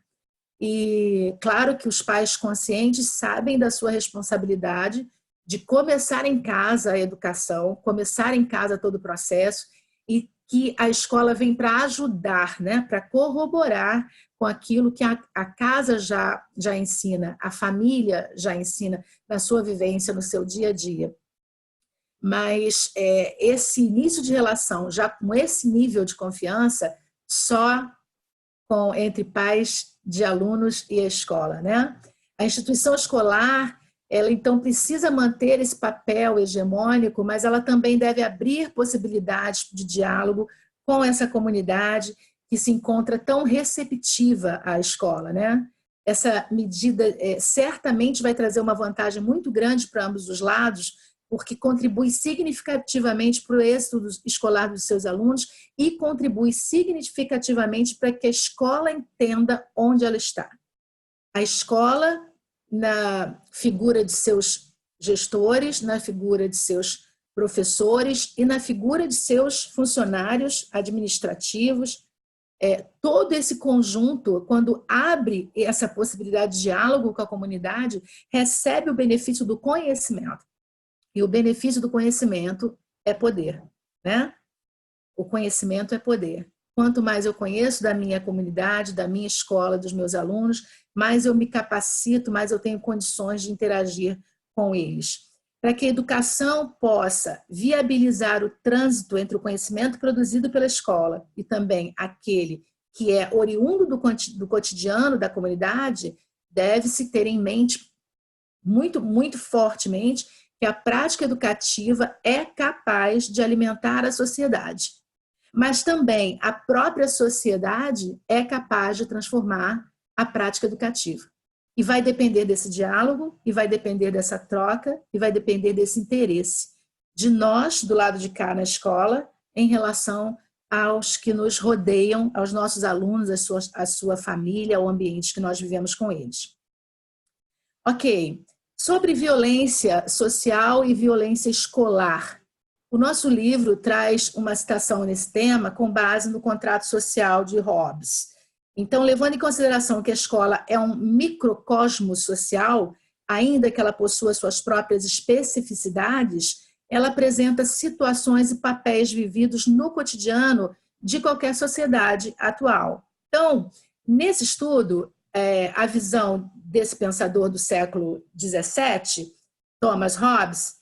E claro que os pais conscientes sabem da sua responsabilidade de começar em casa a educação, começar em casa todo o processo, e que a escola vem para ajudar, né, para corroborar com aquilo que a casa já ensina, a família já ensina na sua vivência, no seu dia a dia. Mas esse início de relação, já com esse nível de confiança, só entre pais de alunos e a escola, né? A instituição escolar, ela então precisa manter esse papel hegemônico, mas ela também deve abrir possibilidades de diálogo com essa comunidade que se encontra tão receptiva à escola, né? Essa medida certamente vai trazer uma vantagem muito grande para ambos os lados, porque contribui significativamente para o êxito escolar dos seus alunos e contribui significativamente para que a escola entenda onde ela está. A escola, na figura de seus gestores, na figura de seus professores e na figura de seus funcionários administrativos, todo esse conjunto, quando abre essa possibilidade de diálogo com a comunidade, recebe o benefício do conhecimento. E o benefício do conhecimento é poder, né? O conhecimento é poder. Quanto mais eu conheço da minha comunidade, da minha escola, dos meus alunos, mais eu me capacito, mais eu tenho condições de interagir com eles. Para que a educação possa viabilizar o trânsito entre o conhecimento produzido pela escola e também aquele que é oriundo do cotidiano da comunidade, deve-se ter em mente muito, muito fortemente que a prática educativa é capaz de alimentar a sociedade, mas também a própria sociedade é capaz de transformar a prática educativa. E vai depender desse diálogo, e vai depender dessa troca, e vai depender desse interesse de nós, do lado de cá na escola, em relação aos que nos rodeiam, aos nossos alunos, a sua família, o ambiente que nós vivemos com eles. Ok. Sobre violência social e violência escolar. O nosso livro traz uma citação nesse tema com base no contrato social de Hobbes. Então, levando em consideração que a escola é um microcosmo social, ainda que ela possua suas próprias especificidades, ela apresenta situações e papéis vividos no cotidiano de qualquer sociedade atual. Então, nesse estudo, a visão desse pensador do século XVII, Thomas Hobbes,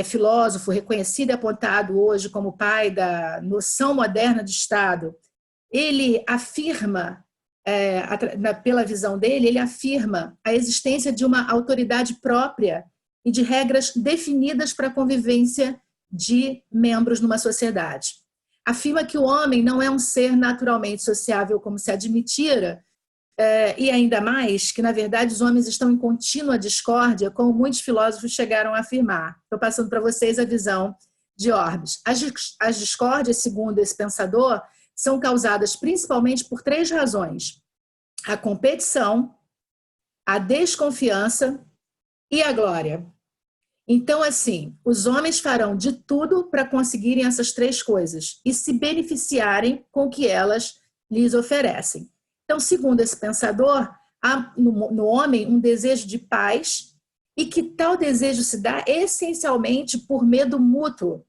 filósofo reconhecido e apontado hoje como pai da noção moderna de Estado, ele afirma, pela visão dele, ele afirma a existência de uma autoridade própria e de regras definidas para a convivência de membros numa sociedade. Afirma que o homem não é um ser naturalmente sociável como se admitira, e ainda mais que, na verdade, os homens estão em contínua discórdia, como muitos filósofos chegaram a afirmar. Estou passando para vocês a visão de Hobbes. As discórdias, segundo esse pensador, são causadas principalmente por 3 razões: a competição, a desconfiança e a glória. Então, assim, os homens farão de tudo para conseguirem essas três coisas e se beneficiarem com o que elas lhes oferecem. Então, segundo esse pensador, há no homem um desejo de paz e que tal desejo se dá essencialmente por medo mútuo,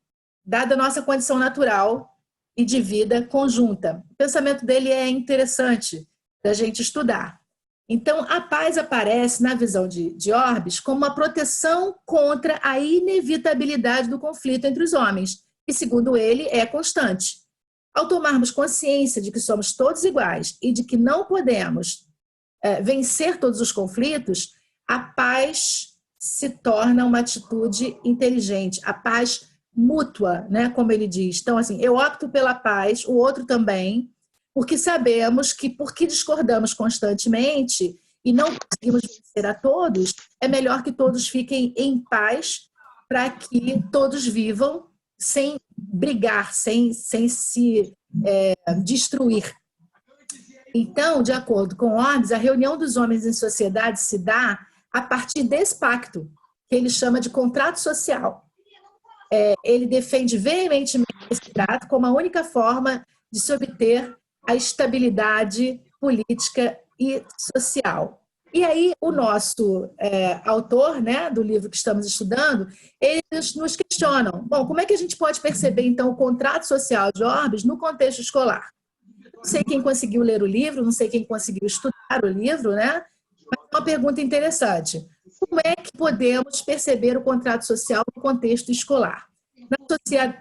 dada a nossa condição natural e de vida conjunta. O pensamento dele é interessante da gente estudar. Então, a paz aparece, na visão de Hobbes, como uma proteção contra a inevitabilidade do conflito entre os homens, que, segundo ele, é constante. Ao tomarmos consciência de que somos todos iguais e de que não podemos vencer todos os conflitos, a paz se torna uma atitude inteligente, a paz mútua, né, como ele diz. Então, assim, eu opto pela paz, o outro também, porque sabemos que, porque discordamos constantemente e não conseguimos vencer a todos, é melhor que todos fiquem em paz para que todos vivam sem brigar, sem se destruir. Então, de acordo com Hobbes, a reunião dos homens em sociedade se dá a partir desse pacto, que ele chama de contrato social. Ele defende veementemente esse trato como a única forma de se obter a estabilidade política e social. E aí o nosso autor, né, do livro que estamos estudando, eles nos questionam, bom, como é que a gente pode perceber, então, o contrato social de Hobbes no contexto escolar? Não sei quem conseguiu ler o livro, não sei quem conseguiu estudar o livro, né? Mas é uma pergunta interessante. Como é que podemos perceber o contrato social no contexto escolar?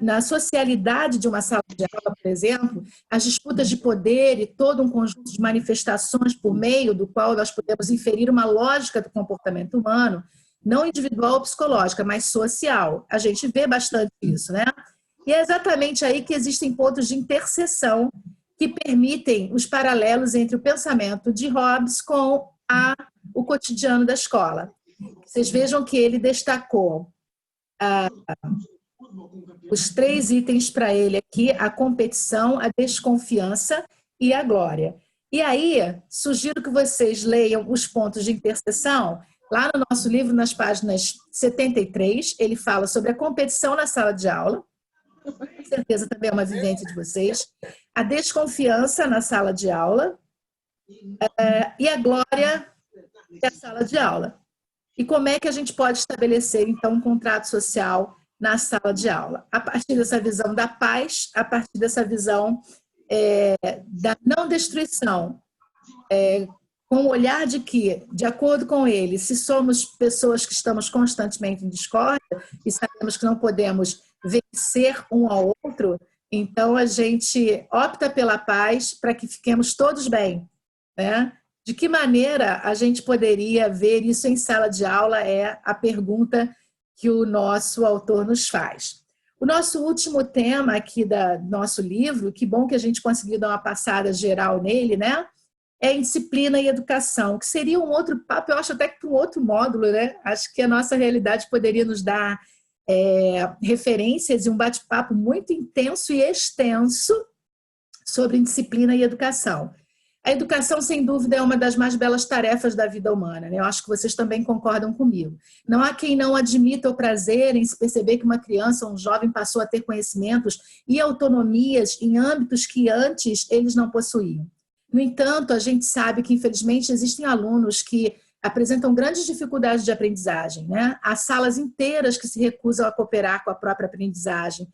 Na socialidade de uma sala de aula, por exemplo, as disputas de poder e todo um conjunto de manifestações por meio do qual nós podemos inferir uma lógica do comportamento humano, não individual ou psicológica, mas social. A gente vê bastante isso, né? E é exatamente aí que existem pontos de interseção que permitem os paralelos entre o pensamento de Hobbes com o cotidiano da escola. Vocês vejam que ele destacou os 3 itens para ele aqui: a competição, a desconfiança e a glória. E aí, sugiro que vocês leiam os pontos de interseção. Lá no nosso livro, nas páginas 73, ele fala sobre a competição na sala de aula, com certeza também é uma vivência de vocês, a desconfiança na sala de aula e a glória da sala de aula. E como é que a gente pode estabelecer, então, um contrato social na sala de aula? A partir dessa visão da paz, a partir dessa visão da não destruição, com o olhar de que, de acordo com ele, se somos pessoas que estamos constantemente em discórdia e sabemos que não podemos vencer um ao outro, então a gente opta pela paz para que fiquemos todos bem, né? De que maneira a gente poderia ver isso em sala de aula é a pergunta que o nosso autor nos faz. O nosso último tema aqui do nosso livro, que bom que a gente conseguiu dar uma passada geral nele, né? É disciplina e educação, que seria um outro papo, eu acho até que para um outro módulo, né? Acho que a nossa realidade poderia nos dar referências e um bate-papo muito intenso e extenso sobre disciplina e educação. A educação, sem dúvida, é uma das mais belas tarefas da vida humana, né? Eu acho que vocês também concordam comigo. Não há quem não admita o prazer em se perceber que uma criança ou um jovem passou a ter conhecimentos e autonomias em âmbitos que antes eles não possuíam. No entanto, a gente sabe que, infelizmente, existem alunos que apresentam grandes dificuldades de aprendizagem, né? Há salas inteiras que se recusam a cooperar com a própria aprendizagem.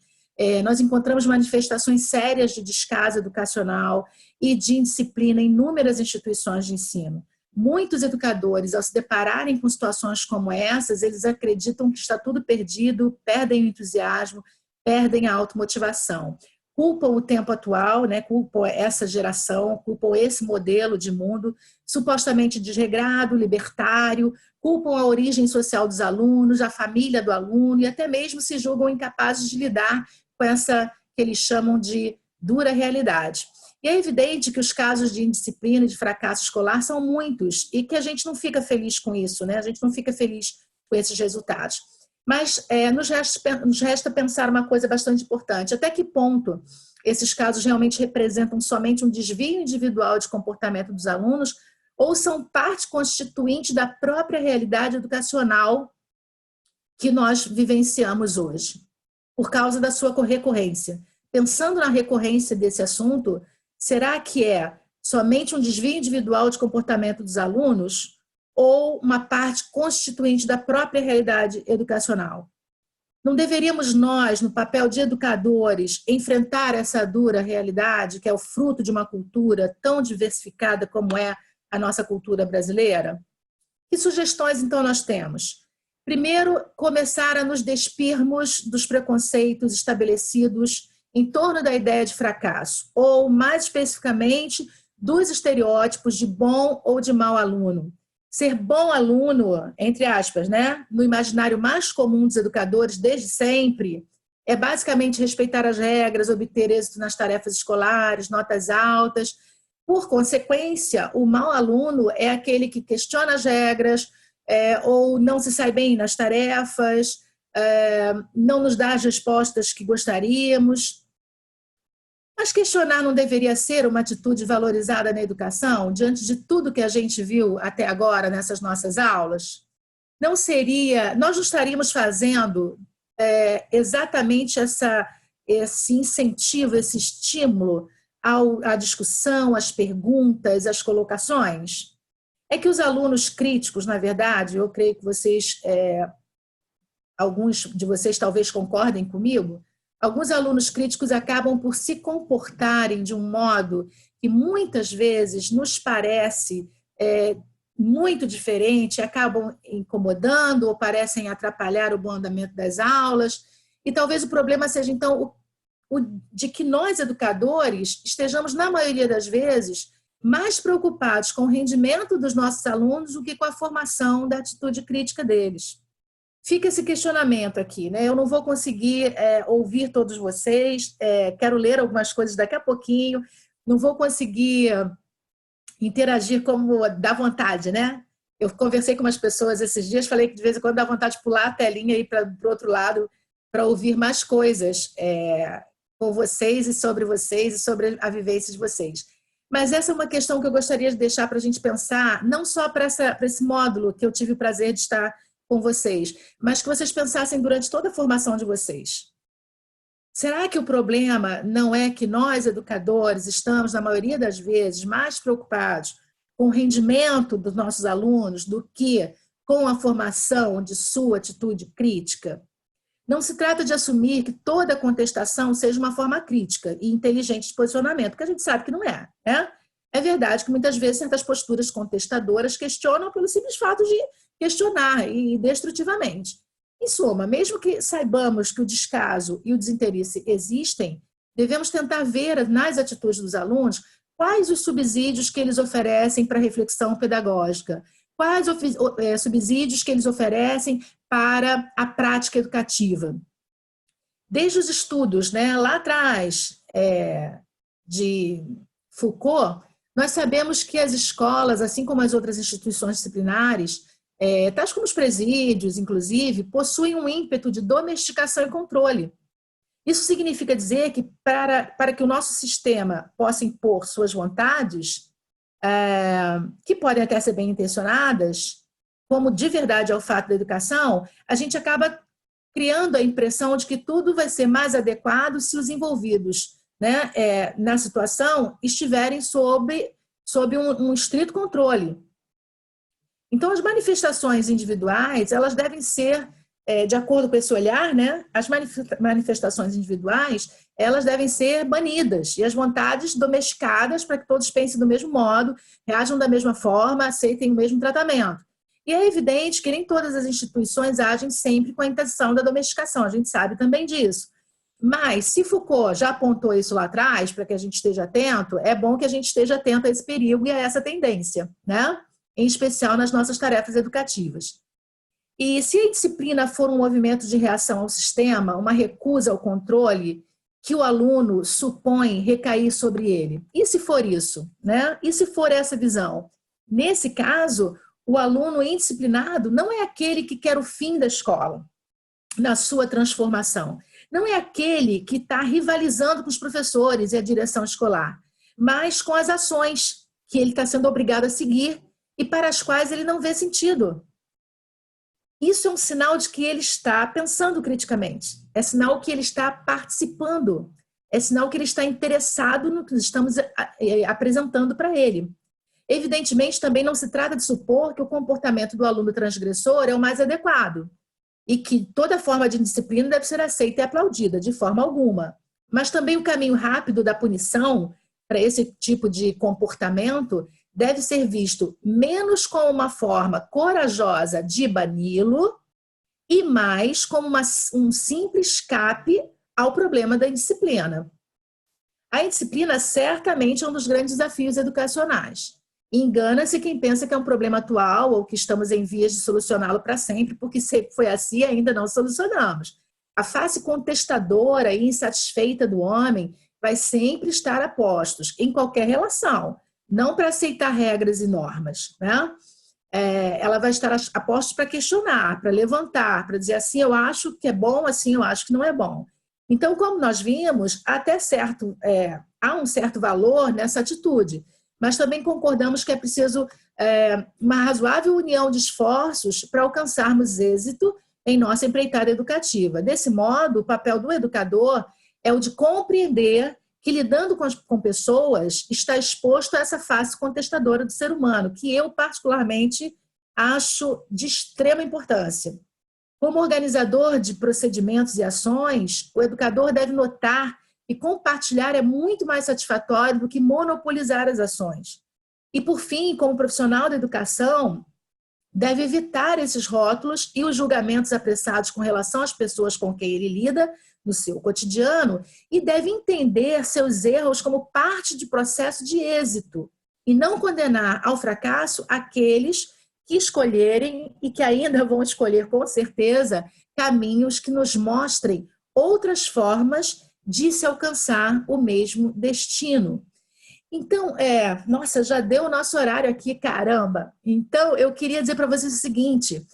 Nós encontramos manifestações sérias de descaso educacional e de indisciplina em inúmeras instituições de ensino. Muitos educadores, ao se depararem com situações como essas, eles acreditam que está tudo perdido, perdem o entusiasmo, perdem a automotivação. Culpam o tempo atual, né? Culpam essa geração, culpam esse modelo de mundo supostamente desregrado, libertário, culpam a origem social dos alunos, a família do aluno e até mesmo se julgam incapazes de lidar com essa que eles chamam de dura realidade. E é evidente que os casos de indisciplina e de fracasso escolar são muitos e que a gente não fica feliz com isso, né? A gente não fica feliz com esses resultados. Mas nos resta pensar uma coisa bastante importante: até que ponto esses casos realmente representam somente um desvio individual de comportamento dos alunos ou são parte constituinte da própria realidade educacional que nós vivenciamos hoje, por causa da sua recorrência. Pensando na recorrência desse assunto, será que é somente um desvio individual de comportamento dos alunos ou uma parte constituinte da própria realidade educacional? Não deveríamos nós, no papel de educadores, enfrentar essa dura realidade, que é o fruto de uma cultura tão diversificada como é a nossa cultura brasileira? Que sugestões, então, nós temos? Primeiro, começar a nos despirmos dos preconceitos estabelecidos em torno da ideia de fracasso, ou, mais especificamente, dos estereótipos de bom ou de mau aluno. Ser bom aluno, entre aspas, né, no imaginário mais comum dos educadores desde sempre, é basicamente respeitar as regras, obter êxito nas tarefas escolares, notas altas. Por consequência, o mau aluno é aquele que questiona as regras, ou não se sai bem nas tarefas, não nos dá as respostas que gostaríamos. Mas questionar não deveria ser uma atitude valorizada na educação, diante de tudo que a gente viu até agora nessas nossas aulas? Não seria, nós não estaríamos fazendo exatamente esse incentivo, esse estímulo à discussão, às perguntas, às colocações? É que os alunos críticos, na verdade, eu creio que vocês, alguns de vocês talvez concordem comigo, alguns alunos críticos acabam por se comportarem de um modo que muitas vezes nos parece muito diferente, acabam incomodando ou parecem atrapalhar o bom andamento das aulas. E talvez o problema seja, então, de que nós, educadores, estejamos, na maioria das vezes, mais preocupados com o rendimento dos nossos alunos do que com a formação da atitude crítica deles. Fica esse questionamento aqui, né? Eu não vou conseguir ouvir todos vocês, quero ler algumas coisas daqui a pouquinho, não vou conseguir interagir como dá vontade, né? Eu conversei com umas pessoas esses dias, falei que de vez em quando dá vontade de pular a telinha e ir para o outro lado para ouvir mais coisas com vocês e sobre a vivência de vocês. Mas essa é uma questão que eu gostaria de deixar para a gente pensar, não só para esse módulo que eu tive o prazer de estar com vocês, mas que vocês pensassem durante toda a formação de vocês. Será que o problema não é que nós, educadores, estamos, na maioria das vezes, mais preocupados com o rendimento dos nossos alunos do que com a formação de sua atitude crítica? Não se trata de assumir que toda contestação seja uma forma crítica e inteligente de posicionamento, porque a gente sabe que não é, né? É verdade que muitas vezes certas posturas contestadoras questionam pelo simples fato de questionar e destrutivamente. Em suma, mesmo que saibamos que o descaso e o desinteresse existem, devemos tentar ver nas atitudes dos alunos quais os subsídios que eles oferecem para a reflexão pedagógica, quais subsídios que eles oferecem para a prática educativa. Desde os estudos, né, lá atrás, de Foucault, nós sabemos que as escolas, assim como as outras instituições disciplinares, tais como os presídios, inclusive, possuem um ímpeto de domesticação e controle. Isso significa dizer que para que o nosso sistema possa impor suas vontades, que podem até ser bem intencionadas, como de verdade é o fato da educação, a gente acaba criando a impressão de que tudo vai ser mais adequado se os envolvidos, né, na situação estiverem sob um estrito controle. Então, as manifestações individuais, elas devem ser, de acordo com esse olhar, né, as manifestações individuais, elas devem ser banidas e as vontades domesticadas para que todos pensem do mesmo modo, reajam da mesma forma, aceitem o mesmo tratamento. E é evidente que nem todas as instituições agem sempre com a intenção da domesticação, a gente sabe também disso. Mas, se Foucault já apontou isso lá atrás, para que a gente esteja atento, é bom que a gente esteja atento a esse perigo e a essa tendência, né? Em especial nas nossas tarefas educativas. E se a disciplina for um movimento de reação ao sistema, uma recusa ao controle que o aluno supõe recair sobre ele, e se for isso, né? E se for essa visão? Nesse caso, o aluno indisciplinado não é aquele que quer o fim da escola, na sua transformação. Não é aquele que está rivalizando com os professores e a direção escolar, mas com as ações que ele está sendo obrigado a seguir e para as quais ele não vê sentido. Isso é um sinal de que ele está pensando criticamente, é sinal que ele está participando, é sinal que ele está interessado no que estamos apresentando para ele. Evidentemente, também não se trata de supor que o comportamento do aluno transgressor é o mais adequado e que toda forma de indisciplina deve ser aceita e aplaudida, de forma alguma. Mas também o caminho rápido da punição para esse tipo de comportamento deve ser visto menos como uma forma corajosa de bani-lo e mais como um simples escape ao problema da indisciplina. A indisciplina certamente é um dos grandes desafios educacionais. Engana-se quem pensa que é um problema atual ou que estamos em vias de solucioná-lo para sempre, porque se foi assim ainda não solucionamos. A face contestadora e insatisfeita do homem vai sempre estar a postos, em qualquer relação, não para aceitar regras e normas, né? Ela vai estar a postos para questionar, para levantar, para dizer assim eu acho que é bom, assim eu acho que não é bom. Então, como nós vimos, há um certo valor nessa atitude, mas também concordamos que é preciso uma razoável união de esforços para alcançarmos êxito em nossa empreitada educativa. Desse modo, o papel do educador é o de compreender que, lidando com pessoas, está exposto a essa face contestadora do ser humano, que eu, particularmente, acho de extrema importância. Como organizador de procedimentos e ações, o educador deve notar que compartilhar é muito mais satisfatório do que monopolizar as ações. E, por fim, como profissional da educação, deve evitar esses rótulos e os julgamentos apressados com relação às pessoas com quem ele lida no seu cotidiano e deve entender seus erros como parte de processo de êxito e não condenar ao fracasso aqueles que escolherem e que ainda vão escolher com certeza caminhos que nos mostrem outras formas de se alcançar o mesmo destino. Então, nossa, já deu o nosso horário aqui, caramba. Então, eu queria dizer para vocês o seguinte,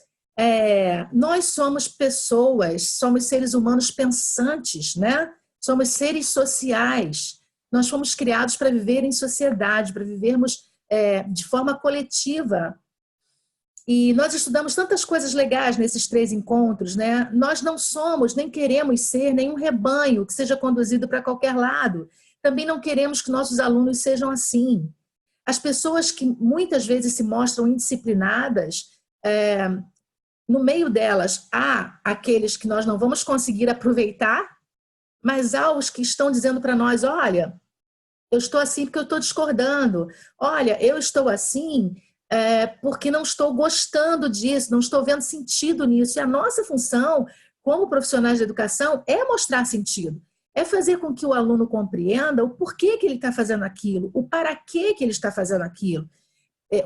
nós somos pessoas, somos seres humanos pensantes, né? Somos seres sociais. Nós fomos criados para viver em sociedade, para vivermos de forma coletiva. E nós estudamos tantas coisas legais nesses 3 encontros, né? Nós não somos, nem queremos ser nenhum rebanho que seja conduzido para qualquer lado. Também não queremos que nossos alunos sejam assim. As pessoas que muitas vezes se mostram indisciplinadas, no meio delas há aqueles que nós não vamos conseguir aproveitar, mas há os que estão dizendo para nós, olha, eu estou assim porque eu estou discordando. Olha, eu estou assim porque não estou gostando disso, não estou vendo sentido nisso. E a nossa função, como profissionais de educação, é mostrar sentido. É fazer com que o aluno compreenda o porquê que ele está fazendo aquilo, o para que ele está fazendo aquilo,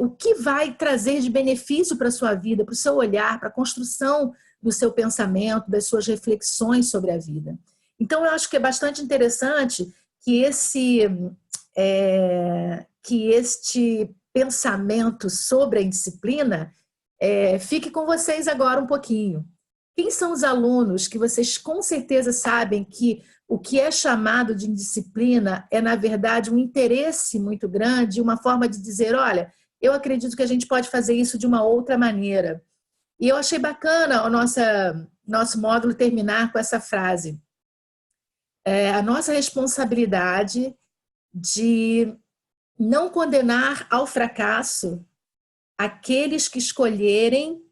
o que vai trazer de benefício para a sua vida, para o seu olhar, para a construção do seu pensamento, das suas reflexões sobre a vida. Então, eu acho que é bastante interessante que este pensamento sobre a indisciplina fique com vocês agora um pouquinho. Quem são os alunos que vocês com certeza sabem que o que é chamado de indisciplina é, na verdade, um interesse muito grande, uma forma de dizer, olha, eu acredito que a gente pode fazer isso de uma outra maneira. E eu achei bacana o nosso módulo terminar com essa frase. A nossa responsabilidade de não condenar ao fracasso aqueles que escolherem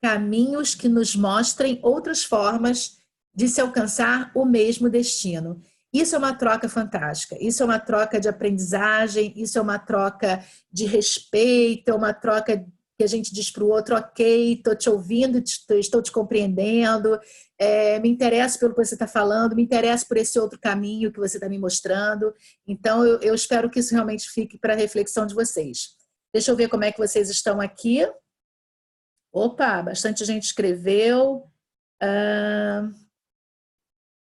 caminhos que nos mostrem outras formas de se alcançar o mesmo destino. Isso é uma troca fantástica, isso é uma troca de aprendizagem, isso é uma troca de respeito, é uma troca que a gente diz para o outro, ok, estou te ouvindo, estou te compreendendo, me interesso pelo que você está falando, me interesso por esse outro caminho que você está me mostrando. Então, eu espero que isso realmente fique para a reflexão de vocês. Deixa eu ver como é que vocês estão aqui. Opa, bastante gente escreveu.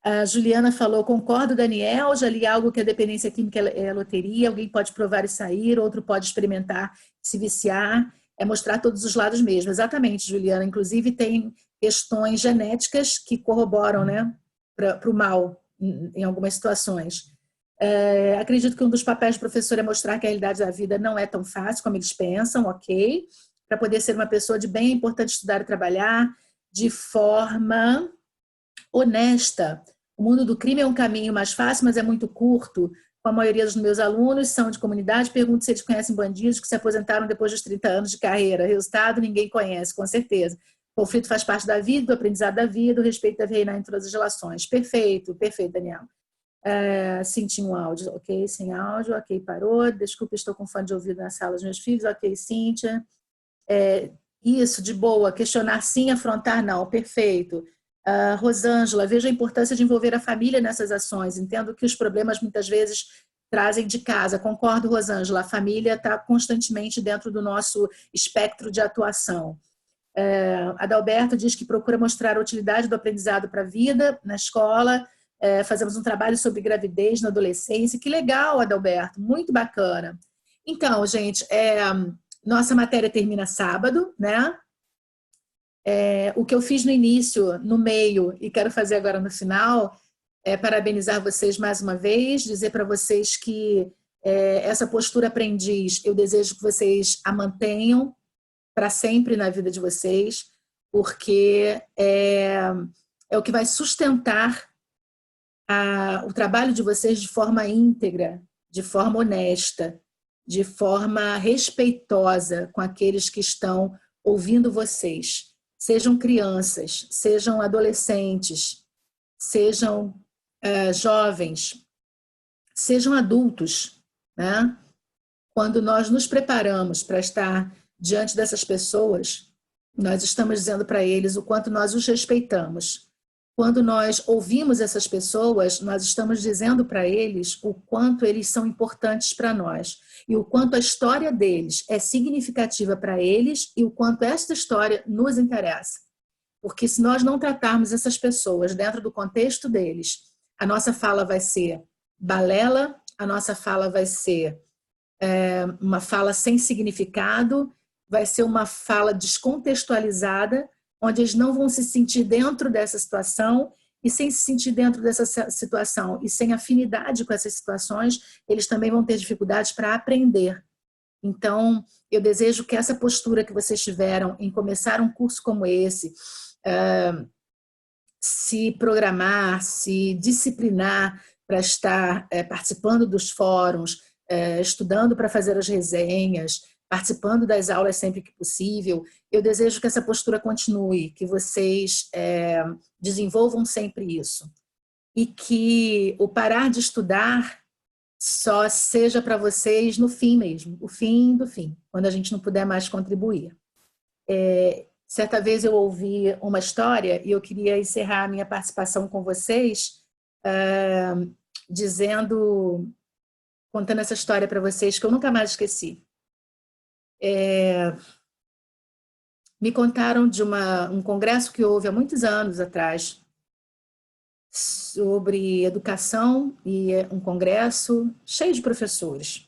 A Juliana falou, concordo, Daniel, já li algo que a dependência química é loteria, alguém pode provar e sair, outro pode experimentar, se viciar, é mostrar todos os lados mesmo. Exatamente, Juliana, inclusive tem questões genéticas que corroboram, né, para o mal em algumas situações. Acredito que um dos papéis do professor é mostrar que a realidade da vida não é tão fácil como eles pensam, ok? para poder ser uma pessoa de bem, é importante estudar e trabalhar de forma honesta. O mundo do crime é um caminho mais fácil, mas é muito curto. Com a maioria dos meus alunos são de comunidade, pergunto se eles conhecem bandidos que se aposentaram depois dos 30 anos de carreira. Resultado, ninguém conhece, com certeza. O conflito faz parte da vida, do aprendizado da vida, o respeito deve reinar em todas as relações. Perfeito, perfeito, Daniel. Senti um áudio, ok, sem áudio, ok, parou. Desculpa, estou com fone de ouvido na sala dos meus filhos, ok, Cíntia. Isso, de boa, questionar sim, afrontar não, perfeito. Rosângela, vejo a importância de envolver a família nessas ações, entendo que os problemas muitas vezes trazem de casa, concordo, Rosângela, a família está constantemente dentro do nosso espectro de atuação. Adalberto diz que procura mostrar a utilidade do aprendizado para a vida na escola, fazemos um trabalho sobre gravidez na adolescência, que legal, Adalberto, muito bacana. Então, gente, nossa matéria termina sábado, né? O que eu fiz no início, no meio e quero fazer agora no final é parabenizar vocês mais uma vez, dizer para vocês que essa postura aprendiz, eu desejo que vocês a mantenham para sempre na vida de vocês, porque é o que vai sustentar o trabalho de vocês de forma íntegra, de forma honesta, de forma respeitosa com aqueles que estão ouvindo vocês. Sejam crianças, sejam adolescentes, sejam jovens, sejam adultos, né? Quando nós nos preparamos para estar diante dessas pessoas, nós estamos dizendo para eles o quanto nós os respeitamos. Quando nós ouvimos essas pessoas, nós estamos dizendo para eles o quanto eles são importantes para nós e o quanto a história deles é significativa para eles e o quanto esta história nos interessa. Porque se nós não tratarmos essas pessoas dentro do contexto deles, a nossa fala vai ser balela, a nossa fala vai ser uma fala sem significado, vai ser uma fala descontextualizada, onde eles não vão se sentir dentro dessa situação, e sem se sentir dentro dessa situação e sem afinidade com essas situações, eles também vão ter dificuldades para aprender. Então, eu desejo que essa postura que vocês tiveram em começar um curso como esse, se programar, se disciplinar para estar participando dos fóruns, estudando para fazer as resenhas, participando das aulas sempre que possível, eu desejo que essa postura continue, que vocês desenvolvam sempre isso. E que o parar de estudar só seja para vocês no fim mesmo, o fim do fim, quando a gente não puder mais contribuir. Certa vez eu ouvi uma história e eu queria encerrar a minha participação com vocês contando essa história para vocês que eu nunca mais esqueci. Me contaram de um congresso que houve há muitos anos atrás sobre educação, e um congresso cheio de professores.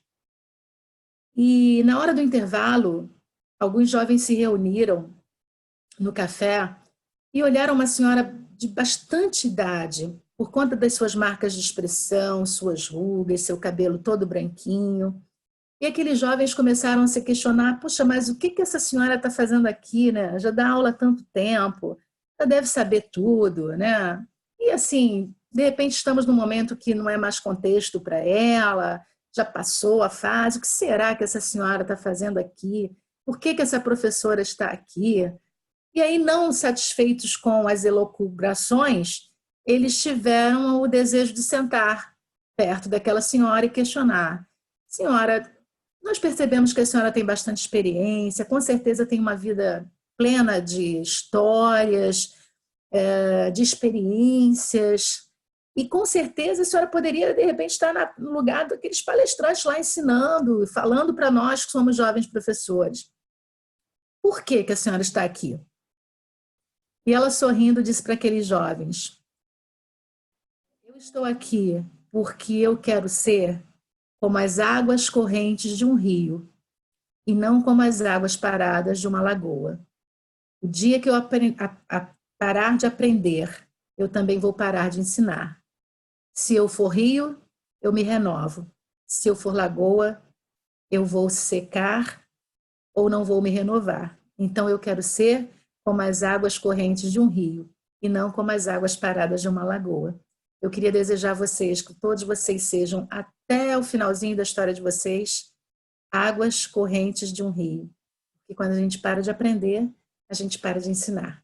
E na hora do intervalo, alguns jovens se reuniram no café e olharam uma senhora de bastante idade, por conta das suas marcas de expressão, suas rugas, seu cabelo todo branquinho. E aqueles jovens começaram a se questionar, puxa, mas o que essa senhora está fazendo aqui, né? Já dá aula há tanto tempo, já deve saber tudo, né? E assim, de repente estamos num momento que não é mais contexto para ela, já passou a fase, o que será que essa senhora está fazendo aqui? Por que essa professora está aqui? E aí, não satisfeitos com as elucubrações, eles tiveram o desejo de sentar perto daquela senhora e questionar. Senhora, nós percebemos que a senhora tem bastante experiência, com certeza tem uma vida plena de histórias, de experiências, e com certeza a senhora poderia, de repente, estar no lugar daqueles palestrantes lá ensinando, falando para nós que somos jovens professores. Por que a senhora está aqui? E ela, sorrindo, disse para aqueles jovens: eu estou aqui porque eu quero ser como as águas correntes de um rio e não como as águas paradas de uma lagoa. O dia que eu parar de aprender, eu também vou parar de ensinar. Se eu for rio, eu me renovo. Se eu for lagoa, eu vou secar ou não vou me renovar. Então eu quero ser como as águas correntes de um rio e não como as águas paradas de uma lagoa. Eu queria desejar a vocês que todos vocês sejam, até o finalzinho da história de vocês, águas correntes de um rio. E quando a gente para de aprender, a gente para de ensinar.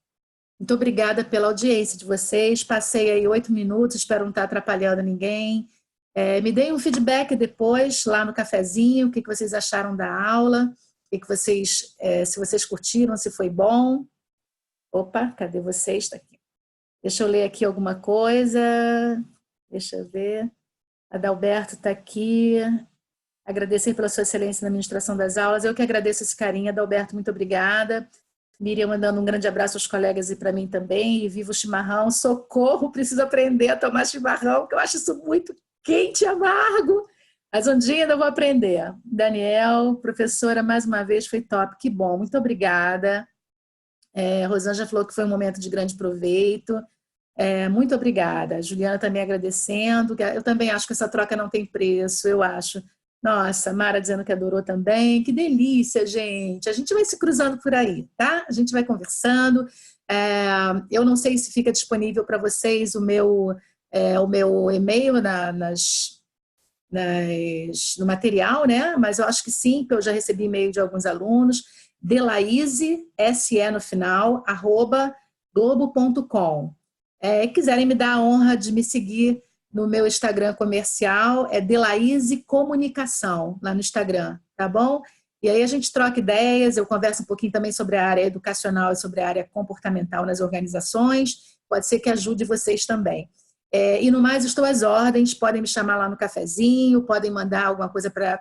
Muito obrigada pela audiência de vocês. Passei aí 8 minutos, espero não estar atrapalhando ninguém. Me deem um feedback depois, lá no cafezinho, o que vocês acharam da aula, o que vocês, se vocês curtiram, se foi bom. Opa, cadê vocês? Está aqui. Deixa eu ler aqui alguma coisa. Deixa eu ver. Adalberto está aqui. Agradecer pela sua excelência na administração das aulas. Eu que agradeço esse carinho, Adalberto, muito obrigada. Miriam mandando um grande abraço aos colegas e para mim também. E viva o chimarrão. Socorro, preciso aprender a tomar chimarrão, porque eu acho isso muito quente e amargo. Mas um dia eu vou aprender. Daniel, professora, mais uma vez, foi top. Que bom, muito obrigada. Rosângela falou que foi um momento de grande proveito. Muito obrigada. Juliana também agradecendo. Eu também acho que essa troca não tem preço, eu acho. Nossa, Mara dizendo que adorou também. Que delícia, gente. A gente vai se cruzando por aí, tá? A gente vai conversando. Eu não sei se fica disponível para vocês o meu e-mail no material, né? Mas eu acho que sim, porque eu já recebi e-mail de alguns alunos. Delaize, SE no final, @globo.com. Quiserem me dar a honra de me seguir no meu Instagram comercial, é Delaize Comunicação, lá no Instagram, tá bom? E aí a gente troca ideias, eu converso um pouquinho também sobre a área educacional e sobre a área comportamental nas organizações, pode ser que ajude vocês também. E no mais, estou às ordens, podem me chamar lá no cafezinho, podem mandar alguma coisa para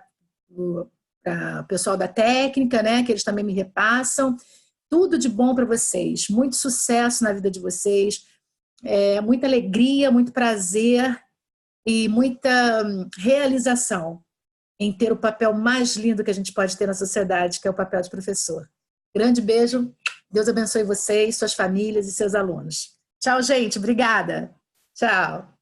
o pessoal da técnica, né, que eles também me repassam. Tudo de bom para vocês, muito sucesso na vida de vocês, muita alegria, muito prazer e muita realização em ter o papel mais lindo que a gente pode ter na sociedade, que é o papel de professor. Grande beijo, Deus abençoe vocês, suas famílias e seus alunos. Tchau, gente, obrigada. Tchau.